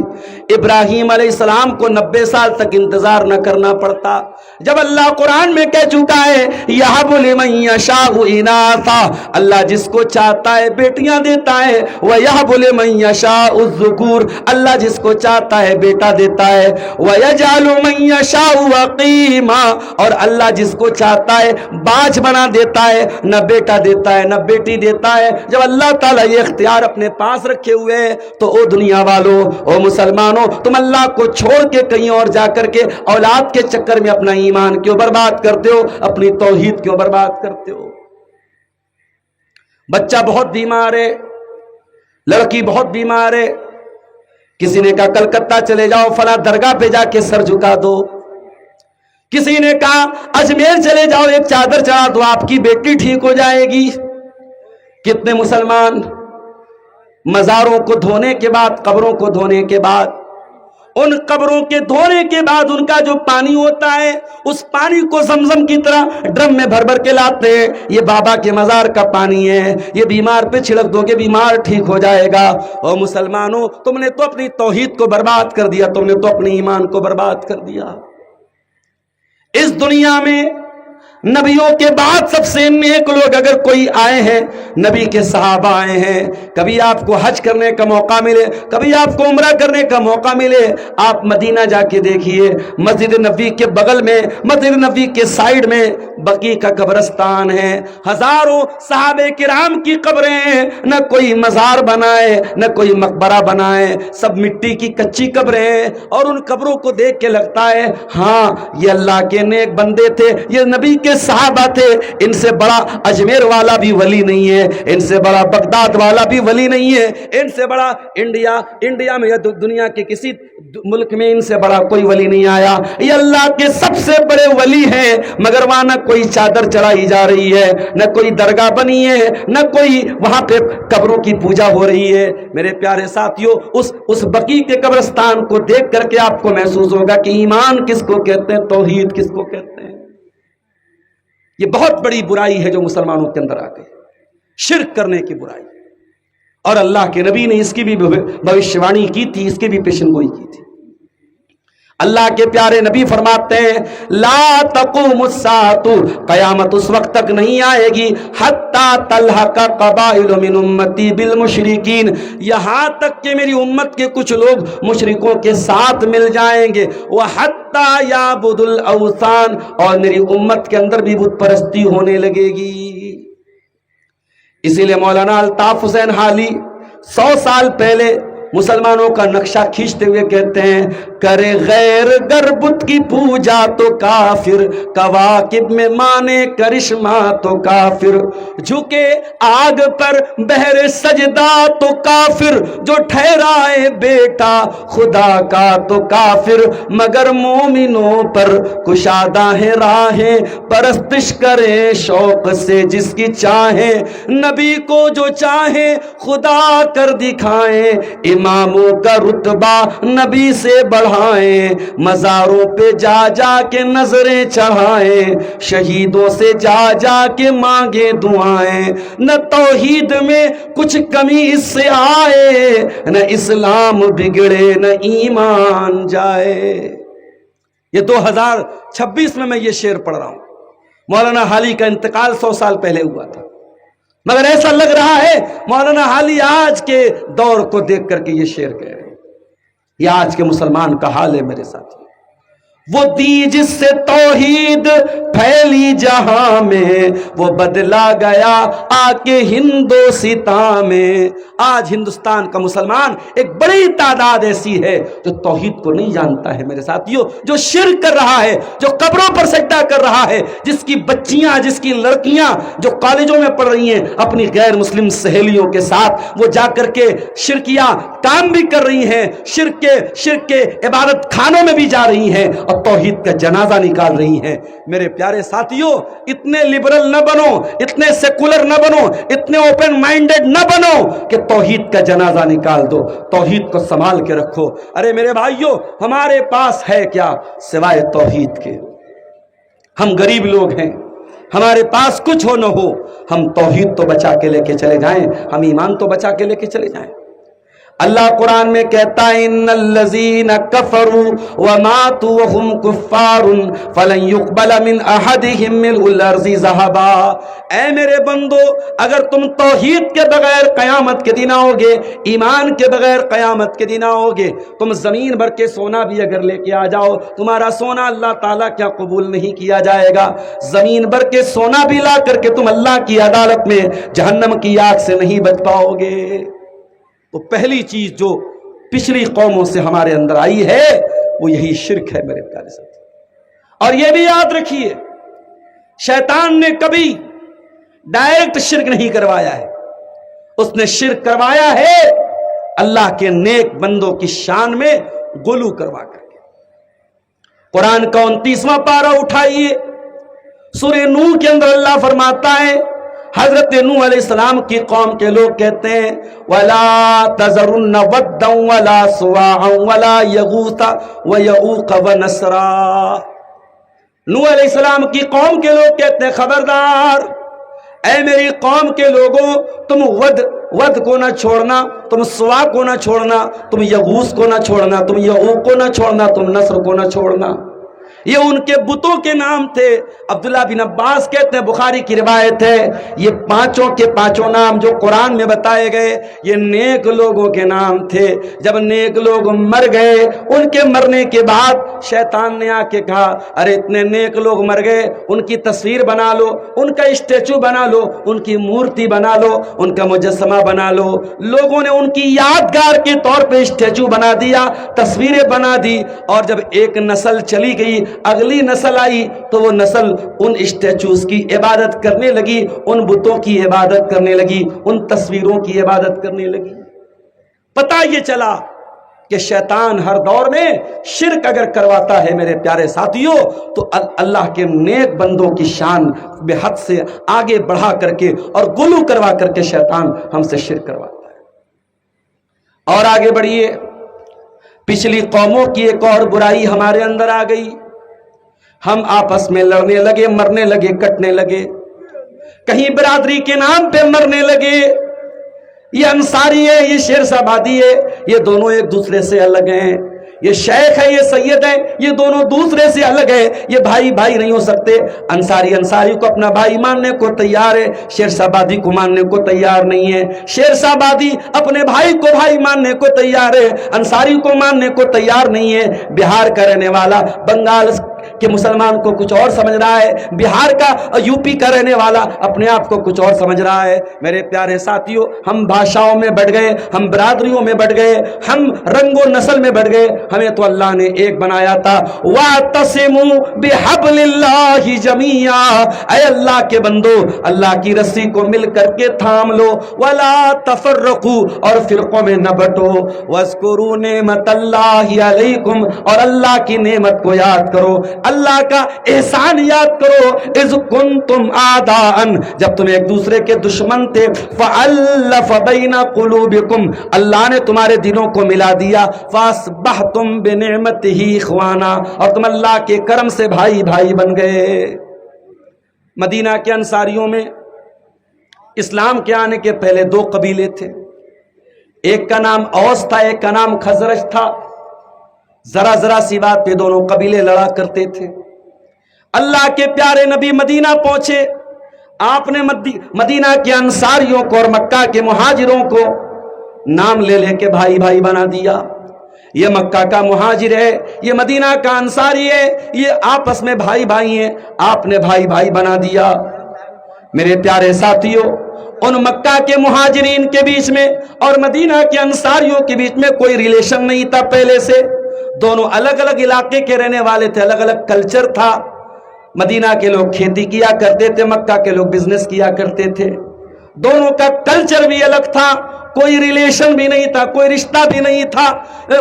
ابراہیم علیہ السلام کو 90 سال تک انتظار نہ کرنا پڑتا. جب اللہ قرآن میں کہہ چکا ہے یہب لمن یشاء اناثا, اللہ جس کو چاہتا ہے بیٹیاں دیتا ہے, ویہب لمن یشاء الذکور, اللہ جس کو چاہتا ہے بیٹا دیتا ہے, ویجعل من یشاء عقیما, اور اللہ جس کو چاہتا ہے باج بنا دیتا ہے, نہ بیٹا دیتا ہے نہ بیٹی دیتا ہے. جب اللہ تعالیٰ یہ اختیار اپنے پاس رکھے ہوئے ہیں تو او دنیا والوں, او مسلمانوں, تم اللہ کو چھوڑ کے کہیں اور جا کر کے اولاد کے چکر میں اپنا ایمان کیوں برباد کرتے ہو, اپنی توحید کیوں برباد کرتے ہو؟ بچہ بہت بیمار ہے, لڑکی بہت بیمار ہے, کسی نے کہا کلکتہ چلے جاؤ فلاں درگاہ پہ جا کے سر جھکا دو, کسی نے کہا اجمیر چلے جاؤ ایک چادر چڑھا دو آپ کی بیٹی ٹھیک ہو جائے گی. کتنے مسلمان مزاروں کو دھونے کے بعد, قبروں کو دھونے کے بعد, ان قبروں کے دھونے کے بعد ان کا جو پانی ہوتا ہے اس پانی کو زمزم کی طرح ڈرم میں بھر بھر کے لاتے ہیں, یہ بابا کے مزار کا پانی ہے, یہ بیمار پہ چھڑک دو گے بیمار ٹھیک ہو جائے گا. او مسلمانوں, تم نے تو اپنی توحید کو برباد کر دیا, تم نے تو اپنے ایمان کو برباد کر دیا. اس دنیا میں نبیوں کے بعد سب سے نیک لوگ اگر کوئی آئے ہیں, نبی کے صحابہ آئے ہیں. کبھی آپ کو حج کرنے کا موقع ملے, کبھی آپ کو عمرہ کرنے کا موقع ملے, آپ مدینہ جا کے دیکھیے, مسجد نبوی کے بغل میں, مسجد نبوی کے سائیڈ میں بقیع کا قبرستان ہے. ہزاروں صحابہ کرام کی قبریں ہیں, نہ کوئی مزار بنائے نہ کوئی مقبرہ بنائے, سب مٹی کی کچی قبریں ہیں. اور ان قبروں کو دیکھ کے لگتا ہے ہاں یہ اللہ کے نیک بندے تھے, یہ نبی کے صحابہ تھے, ان سے بڑا اجمیر والا بھی ولی نہیں ہے, ان سے بڑا بغداد والا بھی ولی نہیں ہے, ان سے بڑا انڈیا میں یا دنیا کے کسی ملک میں ان سے بڑا کوئی ولی نہیں آیا. یہ اللہ کے سب سے بڑے ولی ہیں, مگر وہاں نہ کوئی چادر چڑھائی جا رہی ہے, نہ کوئی درگاہ بنی ہے, نہ کوئی وہاں پہ قبروں کی پوجا ہو رہی ہے. میرے پیارے ساتھیوں, اس بقیع کے قبرستان کو دیکھ کر کے آپ کو محسوس ہوگا کہ ایمان کس کو کہتے ہیں, توحید کس کو کہتے ہیں. یہ بہت بڑی برائی ہے جو مسلمانوں کے اندر آ گئی, شرک کرنے کی برائی, اور اللہ کے نبی نے اس کی بھی بھوشیوانی کی تھی, اس کی بھی پیشن گوئی کی تھی. اللہ کے پیارے نبی فرماتے ہیں لا تقوم الساعۃ, قیامت اس وقت تک نہیں آئے گی حتی تلحق قبائل من امتی بالمشرکین, یہاں تک کہ میری امت کے کچھ لوگ مشرکوں کے ساتھ مل جائیں گے. وحتی یعبد الاوثان, اور میری امت کے اندر بھی بت پرستی ہونے لگے گی. اسی لیے مولانا الطاف حسین حالی 100 سال پہلے مسلمانوں کا نقشہ کھینچتے ہوئے کہتے ہیں کرے غیر گر بت کی پوجا تو کافر، کواکب میں مانے کرشمہ تو کافر، جھکے آگ پر بہر سجدہ تو کافر، جو ٹھہرائے بیٹا خدا کا تو کافر، مگر مومنوں پر کشادہ ہے راہیں، پرستش کرے شوق سے جس کی چاہیں، نبی کو جو چاہیں خدا کر دکھائیں، اماموں کا رتبہ نبی سے بڑھائیں، مزاروں پہ جا جا کے نظریں چڑھائیں، شہیدوں سے جا جا کے مانگے دعائیں، نہ توحید میں کچھ کمی اس سے آئے، نہ اسلام بگڑے نہ ایمان جائے۔ یہ 2026 میں یہ شعر پڑھ رہا ہوں۔ مولانا حالی کا انتقال 100 سال پہلے ہوا تھا، مگر ایسا لگ رہا ہے مولانا حالی آج کے دور کو دیکھ کر کے یہ شعر کہہ رہے ہیں۔ یہ آج کے مسلمان کا حال ہے میرے ساتھ۔ وہ دی جس سے توحید پھیلی جہاں میں، وہ بدلا گیا آ کے ہندوستان میں۔ آج ہندوستان کا مسلمان ایک بڑی تعداد ایسی ہے جو توحید کو نہیں جانتا ہے میرے ساتھیوں، جو شرک کر رہا ہے، جو قبروں پر سجدہ کر رہا ہے، جس کی بچیاں، جس کی لڑکیاں جو کالجوں میں پڑھ رہی ہیں اپنی غیر مسلم سہیلیوں کے ساتھ، وہ جا کر کے شرکیہ کام بھی کر رہی ہیں، شرک کے عبادت خانوں میں بھی جا رہی ہیں اور توحید کا جنازہ نکال رہی ہیں۔ میرے پیارے ساتھیوں، اتنے لبرل نہ بنو، اتنے سیکولر نہ بنو، اتنے اوپن مائنڈڈ نہ بنو کہ توحید کا جنازہ نکال دو۔ توحید کو سنبھال کے رکھو۔ ارے میرے بھائیوں، ہمارے پاس ہے کیا سوائے توحید کے؟ ہم غریب لوگ ہیں، ہمارے پاس کچھ ہو نہ ہو، ہم توحید تو بچا کے لے کے چلے جائیں، ہم ایمان تو بچا کے لے کے چلے جائیں۔ اللہ قرآن میں کہتا ہے ان الذین کفروا وماتوا وهم کفار فلن يقبل من احدهم ملء الارض ذهبا۔ اے میرے بندو، اگر تم توحید کے بغیر قیامت کے دن آؤ گے، ایمان کے بغیر قیامت کے دن آؤ گے، تم زمین بھر کے سونا بھی اگر لے کے آ جاؤ، تمہارا سونا اللہ تعالیٰ کیا قبول نہیں کیا جائے گا؟ زمین بھر کے سونا بھی لا کر کے تم اللہ کی عدالت میں جہنم کی آگ سے نہیں بچ پاؤ گے۔ تو پہلی چیز جو پچھلی قوموں سے ہمارے اندر آئی ہے وہ یہی شرک ہے میرے پیارے ساتھی۔ اور یہ بھی یاد رکھیے، شیطان نے کبھی ڈائریکٹ شرک نہیں کروایا ہے، اس نے شرک کروایا ہے اللہ کے نیک بندوں کی شان میں غلو کروا کر کے۔ قرآن کا 29واں پارہ اٹھائیے، سورہ نوح کے اندر اللہ فرماتا ہے، حضرت نوح علیہ السلام کی قوم کے لوگ کہتے ہیں وَلَا تَذَرُنَّ وَدًّا وَلَا سُوَاعًا وَلَا يَغُوثَ وَيَعُوقَ وَنَسْرًا۔ نوح علیہ السلام کی قوم کے لوگ کہتے ہیں خبردار، اے میری قوم کے لوگوں، تم ود کو نہ چھوڑنا، تم سوا کو نہ چھوڑنا، تم یغوث کو نہ چھوڑنا، تم یعوق کو نہ چھوڑنا، تم نصر کو نہ چھوڑنا۔ یہ ان کے بتوں کے نام تھے۔ عبداللہ بن عباس کہتے ہیں، بخاری کی روایت ہے، یہ پانچوں کے پانچوں نام جو قرآن میں بتائے گئے یہ نیک لوگوں کے نام تھے۔ جب نیک لوگ مر گئے، ان کے مرنے کے بعد شیطان نے آ کے کہا ارے اتنے نیک لوگ مر گئے، ان کی تصویر بنا لو، ان کا اسٹیچو بنا لو، ان کی مورتی بنا لو، ان کا مجسمہ بنا لو۔ لوگوں نے ان کی یادگار کے طور پہ اسٹیچو بنا دیا، تصویریں بنا دی، اور جب ایک نسل چلی گئی، اگلی نسل آئی تو وہ نسل ان اسٹیچوز کی عبادت کرنے لگی، ان بتوں کی عبادت کرنے لگی، ان تصویروں کی عبادت کرنے لگی۔ پتہ یہ چلا کہ شیطان ہر دور میں شرک اگر کرواتا ہے میرے پیارے ساتھیوں تو اللہ کے نیک بندوں کی شان بے حد سے آگے بڑھا کر کے اور غلو کروا کر کے شیطان ہم سے شرک کرواتا ہے۔ اور آگے بڑھیے، پچھلی قوموں کی ایک اور برائی ہمارے اندر آ گئی، ہم آپس میں لڑنے لگے، مرنے لگے، کٹنے لگے، کہیں برادری کے نام پہ مرنے لگے۔ یہ انصاری ہے، یہ شیر آبادی ہے، یہ دونوں ایک دوسرے سے الگ ہیں۔ یہ شیخ ہے، یہ سید ہے، یہ دونوں دوسرے سے الگ ہے، یہ بھائی بھائی نہیں ہو سکتے۔ انصاری کو اپنا بھائی ماننے کو تیار ہے، شیر آبادی کو ماننے کو تیار نہیں ہے۔ شیر آبادی اپنے بھائی کو بھائی ماننے کو تیار ہے، انصاری کو ماننے کو تیار نہیں ہے۔ بہار کا رہنے والا، بنگال کہ مسلمان کو کچھ اور سمجھ رہا ہے، بہار کا یوپی کا رہنے والا اپنے آپ کو کچھ اور سمجھ رہا ہے۔ میرے پیارے ساتھیوں، ہم بھاشاؤں میں بٹ گئے، ہم برادریوں میں بٹ گئے، ہم رنگ و نسل میں بٹ گئے، ہمیں تو اللہ نے ایک بنایا تھا۔ وَاعْتَصِمُوا بِحَبْلِ اللَّهِ جَمِيعًا، اے اللہ کے بندو اللہ کی رسی کو مل کر کے تھام لو، وَلَا تَفَرَّقُوا، اور فرقوں میں نہ بٹو، وَاذْكُرُوا نِعْمَتَ اللَّهِ عَلَيْكُمْ، اور اللہ کی نعمت کو یاد کرو، اللہ کا احسان یاد کرو، اذ کنتم اعداء، جب تم ایک دوسرے کے دشمن تھے، فألف بین قلوبکم، اللہ نے تمہارے دلوں کو ملا دیا، فاصبحتم بنعمتہ اخوانا، اور تم اللہ کے کرم سے بھائی بھائی بن گئے۔ مدینہ کے انصاریوں میں اسلام کے آنے کے پہلے دو قبیلے تھے، ایک کا نام اوس تھا، ایک کا نام خزرج تھا۔ ذرا ذرا سی بات پہ دونوں قبیلے لڑا کرتے تھے۔ اللہ کے پیارے نبی مدینہ پہنچے، آپ نے مدینہ کے انصاریوں کو اور مکہ کے مہاجروں کو نام لے لے کے بھائی بھائی بنا دیا۔ یہ مکہ کا مہاجر ہے، یہ مدینہ کا انصاری ہے، یہ آپس میں بھائی بھائی ہیں، آپ نے بھائی بھائی بنا دیا۔ میرے پیارے ساتھیوں، ان مکہ کے مہاجرین کے بیچ میں اور مدینہ کے انصاریوں کے بیچ میں کوئی ریلیشن نہیں تھا پہلے سے، دونوں الگ الگ علاقے کے رہنے والے تھے، الگ الگ کلچر تھا۔ مدینہ کے لوگ کھیتی کیا کرتے تھے، مکہ کے لوگ بزنس کیا کرتے تھے، دونوں کا کلچر بھی الگ تھا، کوئی ریلیشن بھی نہیں تھا، کوئی رشتہ بھی نہیں تھا،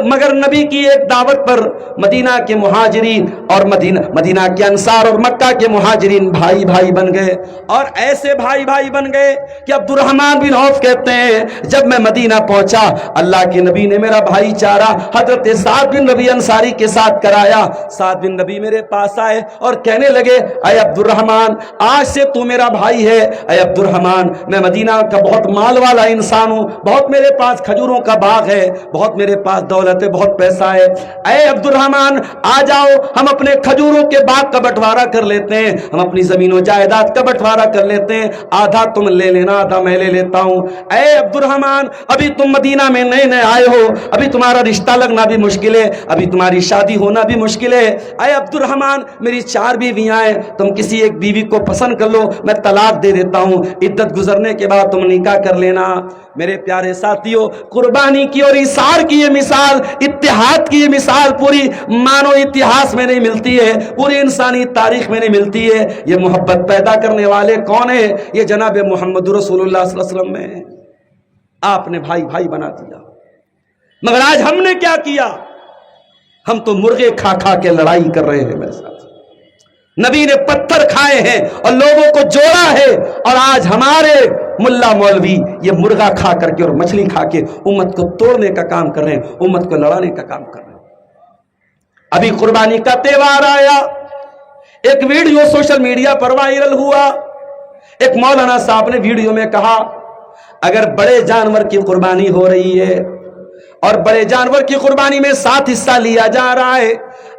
مگر نبی کی ایک دعوت پر مدینہ کے مہاجرین اور مدینہ کے انصار اور مکہ کے مہاجرین بھائی بھائی بن گئے، اور ایسے بھائی بھائی بن گئے کہ عبد الرحمن بن عوف کہتے ہیں جب میں مدینہ پہنچا اللہ کے نبی نے میرا بھائی چارہ حضرت سعد بن ربیع انصاری کے ساتھ کرایا۔ سعد بن ربیع میرے پاس آئے اور کہنے لگے اے عبد الرحمن آج سے تو میرا بھائی ہے۔ اے عبد الرحمن میں مدینہ کا بہت مال والا انسان ہوں، بہت میرے پاس کھجوروں کا باغ ہے، بہت میرے پاس دولت ہے، بہت پیسہ ہے۔ اے عبد الرحمن آ جاؤ ہم اپنے کھجوروں کے باغ کا بٹوارا کر لیتے ہیں، ہم اپنی زمین و جائیداد کا بٹوارا کر لیتے ہیں، آدھا تم لے لینا آدھا میں لے لیتا ہوں۔ اے عبد الرحمن ابھی تم مدینہ میں نئے نئے آئے ہو، ابھی تمہارا رشتہ لگنا بھی مشکل ہے، ابھی تمہاری شادی ہونا بھی مشکل ہے۔ اے عبد الرحمن میری 4 بیویاں ہیں، تم کسی ایک بیوی کو پسند کر لو، میں طلاق دے دیتا ہوں، عدت گزرنے کے بعد تم نکاح کر لینا۔ میرے پیارے ساتھیوں، قربانی کی اور ایثار کی یہ مثال، اتحاد کی یہ مثال پوری مانو اتہاس میں نہیں ملتی ہے، پوری انسانی تاریخ میں نہیں ملتی ہے۔ یہ محبت پیدا کرنے والے کون ہیں؟ یہ جناب محمد رسول اللہ صلی اللہ علیہ وسلم میں آپ نے بھائی بھائی بنا دیا۔ مگر آج ہم نے کیا کیا؟ ہم تو مرغے کھا کھا کے لڑائی کر رہے ہیں۔ میرے ساتھ نبی نے پتھر کھائے ہیں اور لوگوں کو جوڑا ہے، اور آج ہمارے ملا مولوی یہ مرغا کھا کر کے اور مچھلی کھا کے امت کو توڑنے کا کام کر رہے ہیں، امت کو لڑانے کا کام کر رہے ہیں۔ ابھی قربانی کا تہوار آیا، ایک ویڈیو سوشل میڈیا پر وائرل ہوا، ایک مولانا صاحب نے ویڈیو میں کہا اگر بڑے جانور کی قربانی ہو رہی ہے اور بڑے جانور کی قربانی میں 7 حصہ لیا جا رہا ہے،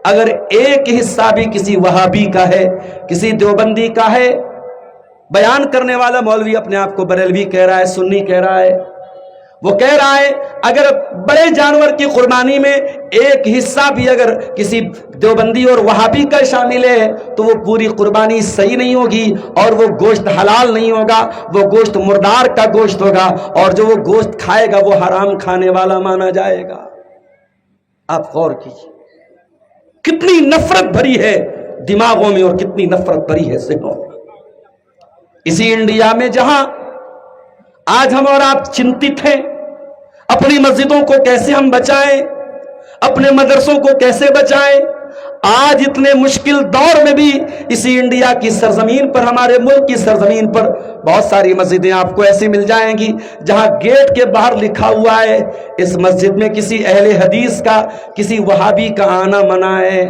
اگر ایک حصہ بھی کسی وہابی کا ہے، کسی دیوبندی کا ہے، بیان کرنے والا مولوی اپنے آپ کو بریلوی کہہ رہا ہے، سنی کہہ رہا ہے، وہ کہہ رہا ہے اگر بڑے جانور کی قربانی میں ایک حصہ بھی اگر کسی دیوبندی اور وہابی کا شامل ہے تو وہ پوری قربانی صحیح نہیں ہوگی، اور وہ گوشت حلال نہیں ہوگا، وہ گوشت مردار کا گوشت ہوگا، اور جو وہ گوشت کھائے گا وہ حرام کھانے والا مانا جائے گا۔ آپ غور کیجیے کتنی نفرت بھری ہے دماغوں میں اور کتنی نفرت بھری ہے ذہنوں میں۔ اسی انڈیا میں جہاں آج ہم اور آپ چنتت ہیں اپنی مسجدوں کو کیسے ہم بچائیں، اپنے مدرسوں کو کیسے بچائیں، آج اتنے مشکل دور میں بھی اسی انڈیا کی سرزمین پر، ہمارے ملک کی سرزمین پر بہت ساری مسجدیں آپ کو ایسی مل جائیں گی جہاں گیٹ کے باہر لکھا ہوا ہے اس مسجد میں کسی اہل حدیث کا، کسی وہابی کا آنا منع ہے۔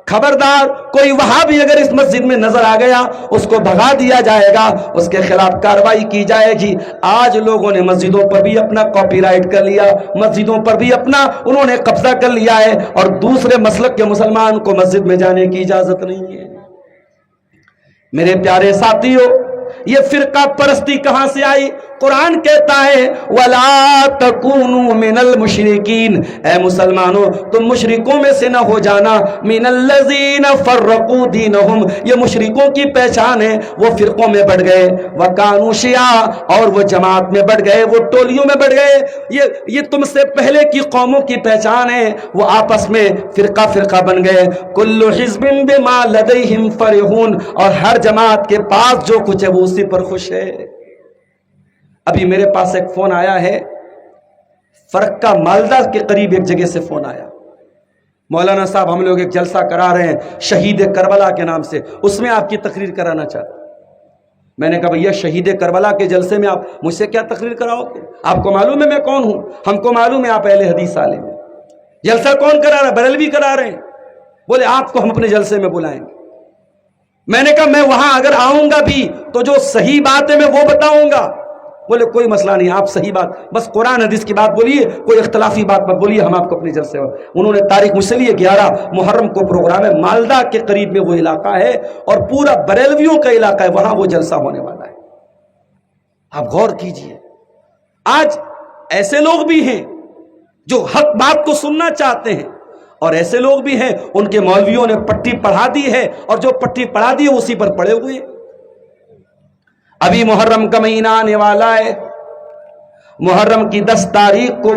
خبردار کوئی وہابی اگر اس مسجد میں نظر آ گیا اس کو بھگا دیا جائے گا، اس کے خلاف کارروائی کی جائے گی۔ آج لوگوں نے مسجدوں پر بھی اپنا کاپی رائٹ کر لیا، مسجدوں پر بھی اپنا انہوں نے قبضہ کر لیا ہے، اور دوسرے مسلک کے مسلمان کو مسجد میں جانے کی اجازت نہیں ہے۔ میرے پیارے ساتھیوں، یہ فرقہ پرستی کہاں سے آئی؟ قرآن کہتا ہے وَلَا تَكُونُوا مِنَ الْمُشْرِكِينَ، اے مسلمانوں تم مشرکوں میں سے نہ ہو جانا، مِنَ الَّذِينَ فَرَّقُوا دِينَهُمْ، یہ مشرکوں کی پہچان ہے، وہ فرقوں میں بڑھ گئے، وَكَانُوا شِيَعًا، اور وہ جماعت میں بڑھ گئے، وہ ٹولیوں میں بڑھ گئے، یہ تم سے پہلے کی قوموں کی پہچان ہے، وہ آپس میں فرقہ فرقہ بن گئے، کل حزب بما لدیہم فرحون، اور ہر جماعت کے پاس جو کچھ ہے وہ اسی پر خوش ہے۔ ابھی میرے پاس ایک فون آیا ہے، فرقہ مالدہ کے قریب ایک جگہ سے فون آیا، مولانا صاحب ہم لوگ ایک جلسہ کرا رہے ہیں شہید کربلا کے نام سے، اس میں آپ کی تقریر کرانا چاہتا ہوں۔ میں نے کہا بھیا شہید کربلا کے جلسے میں آپ مجھ سے کیا تقریر کراؤ گے؟ آپ کو معلوم ہے میں کون ہوں، ہم کو معلوم ہے آپ اہل حدیث عالم ہیں، جلسہ کون کرا رہا ہے؟ بریلوی کرا رہے ہیں۔ بولے آپ کو ہم اپنے جلسے میں بلائیں گے۔ میں نے کہا میں وہاں اگر آؤں گا بھی تو جو صحیح بات ہے میں وہ بتاؤں گا۔ بولے کوئی مسئلہ نہیں، آپ صحیح بات بس قرآن حدیث کی بات بولیے، کوئی اختلافی بات مت بولیے، ہم آپ کو اپنے جلسے میں۔ انہوں نے تاریخ مجھ سے لیے 11 محرم کو پروگرام ہے، مالدہ کے قریب میں وہ علاقہ ہے اور پورا بریلویوں کا علاقہ ہے، وہاں وہ جلسہ ہونے والا ہے۔ آپ غور کیجئے، آج ایسے لوگ بھی ہیں جو حق بات کو سننا چاہتے ہیں، اور ایسے لوگ بھی ہیں ان کے مولویوں نے پٹی پڑھا دی ہے، اور جو پٹی پڑھا دی ہے اسی پر پڑے ہوئے ہیں۔ ابھی محرم کا مہینہ آنے والا ہے، محرم کی 10 تاریخ کو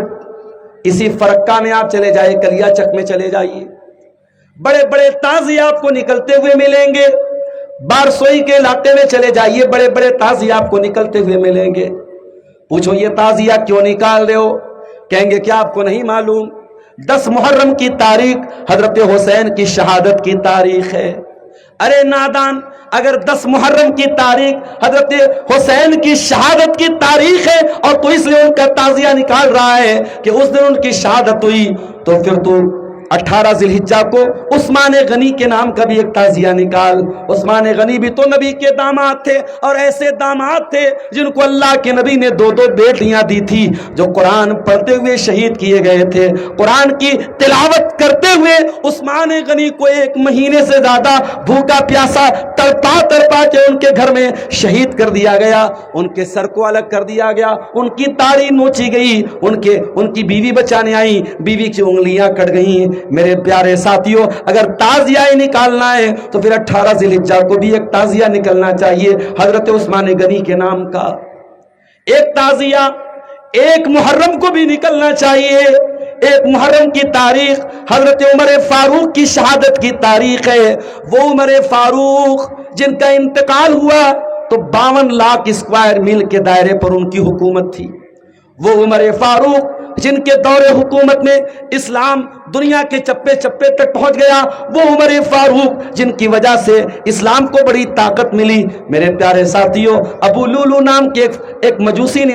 اسی فرقہ میں آپ چلے جائیے، کلیا چک میں چلے جائیے، بڑے بڑے تازی آپ کو نکلتے ہوئے ملیں گے۔ بارسوئی کے علاقے میں چلے جائیے، بڑے بڑے تازی آپ کو نکلتے ہوئے ملیں گے۔ پوچھو یہ تازیہ کیوں نکال رہے ہو؟ کہیں گے کیا آپ کو نہیں معلوم 10 محرم کی تاریخ حضرت حسین کی شہادت کی تاریخ ہے؟ ارے نادان، اگر 10 محرم کی تاریخ حضرت حسین کی شہادت کی تاریخ ہے اور تو اس لیے ان کا تعزیہ نکال رہا ہے کہ اس دن ان کی شہادت ہوئی، تو پھر تو 18 ذی الحجہ کو عثمان غنی کے نام کا بھی ایک تعزیہ نکال۔ عثمان غنی بھی تو نبی کے داماد تھے، اور ایسے داماد تھے جن کو اللہ کے نبی نے 2 بیٹیاں دی تھی، جو قرآن پڑھتے ہوئے شہید کیے گئے تھے۔ قرآن کی تلاوت کرتے ہوئے عثمان غنی کو 1 مہینے سے زیادہ بھوکا پیاسا تڑپا کے ان کے گھر میں شہید کر دیا گیا، ان کے سر کو الگ کر دیا گیا، ان کی داڑھی نوچی گئی، ان کی بیوی بچانے آئی، بیوی کی انگلیاں کٹ گئیں۔ میرے پیارے ساتھیوں، اگر تعزیہ نکالنا ہے تو پھر 18 ذی الحجہ کو بھی ایک تعزیہ نکلنا چاہیے حضرت عثمان غنی کے نام کا۔ ایک تعزیہ 1 محرم کو بھی نکلنا چاہیے۔ 1 محرم کی تاریخ حضرت عمر فاروق کی شہادت کی تاریخ ہے۔ وہ عمر فاروق جن کا انتقال ہوا تو 52 لاکھ اسکوائر میل کے دائرے پر ان کی حکومت تھی۔ وہ عمر فاروق جن کے دور حکومت میں اسلام دنیا کے چپے چپے تک پہنچ گیا، وہ عمر فاروق جن کی وجہ سے اسلام کو بڑی طاقت ملی۔ میرے پیارے ساتھیوں، ابو لولو نام کے ایک مجوسی نے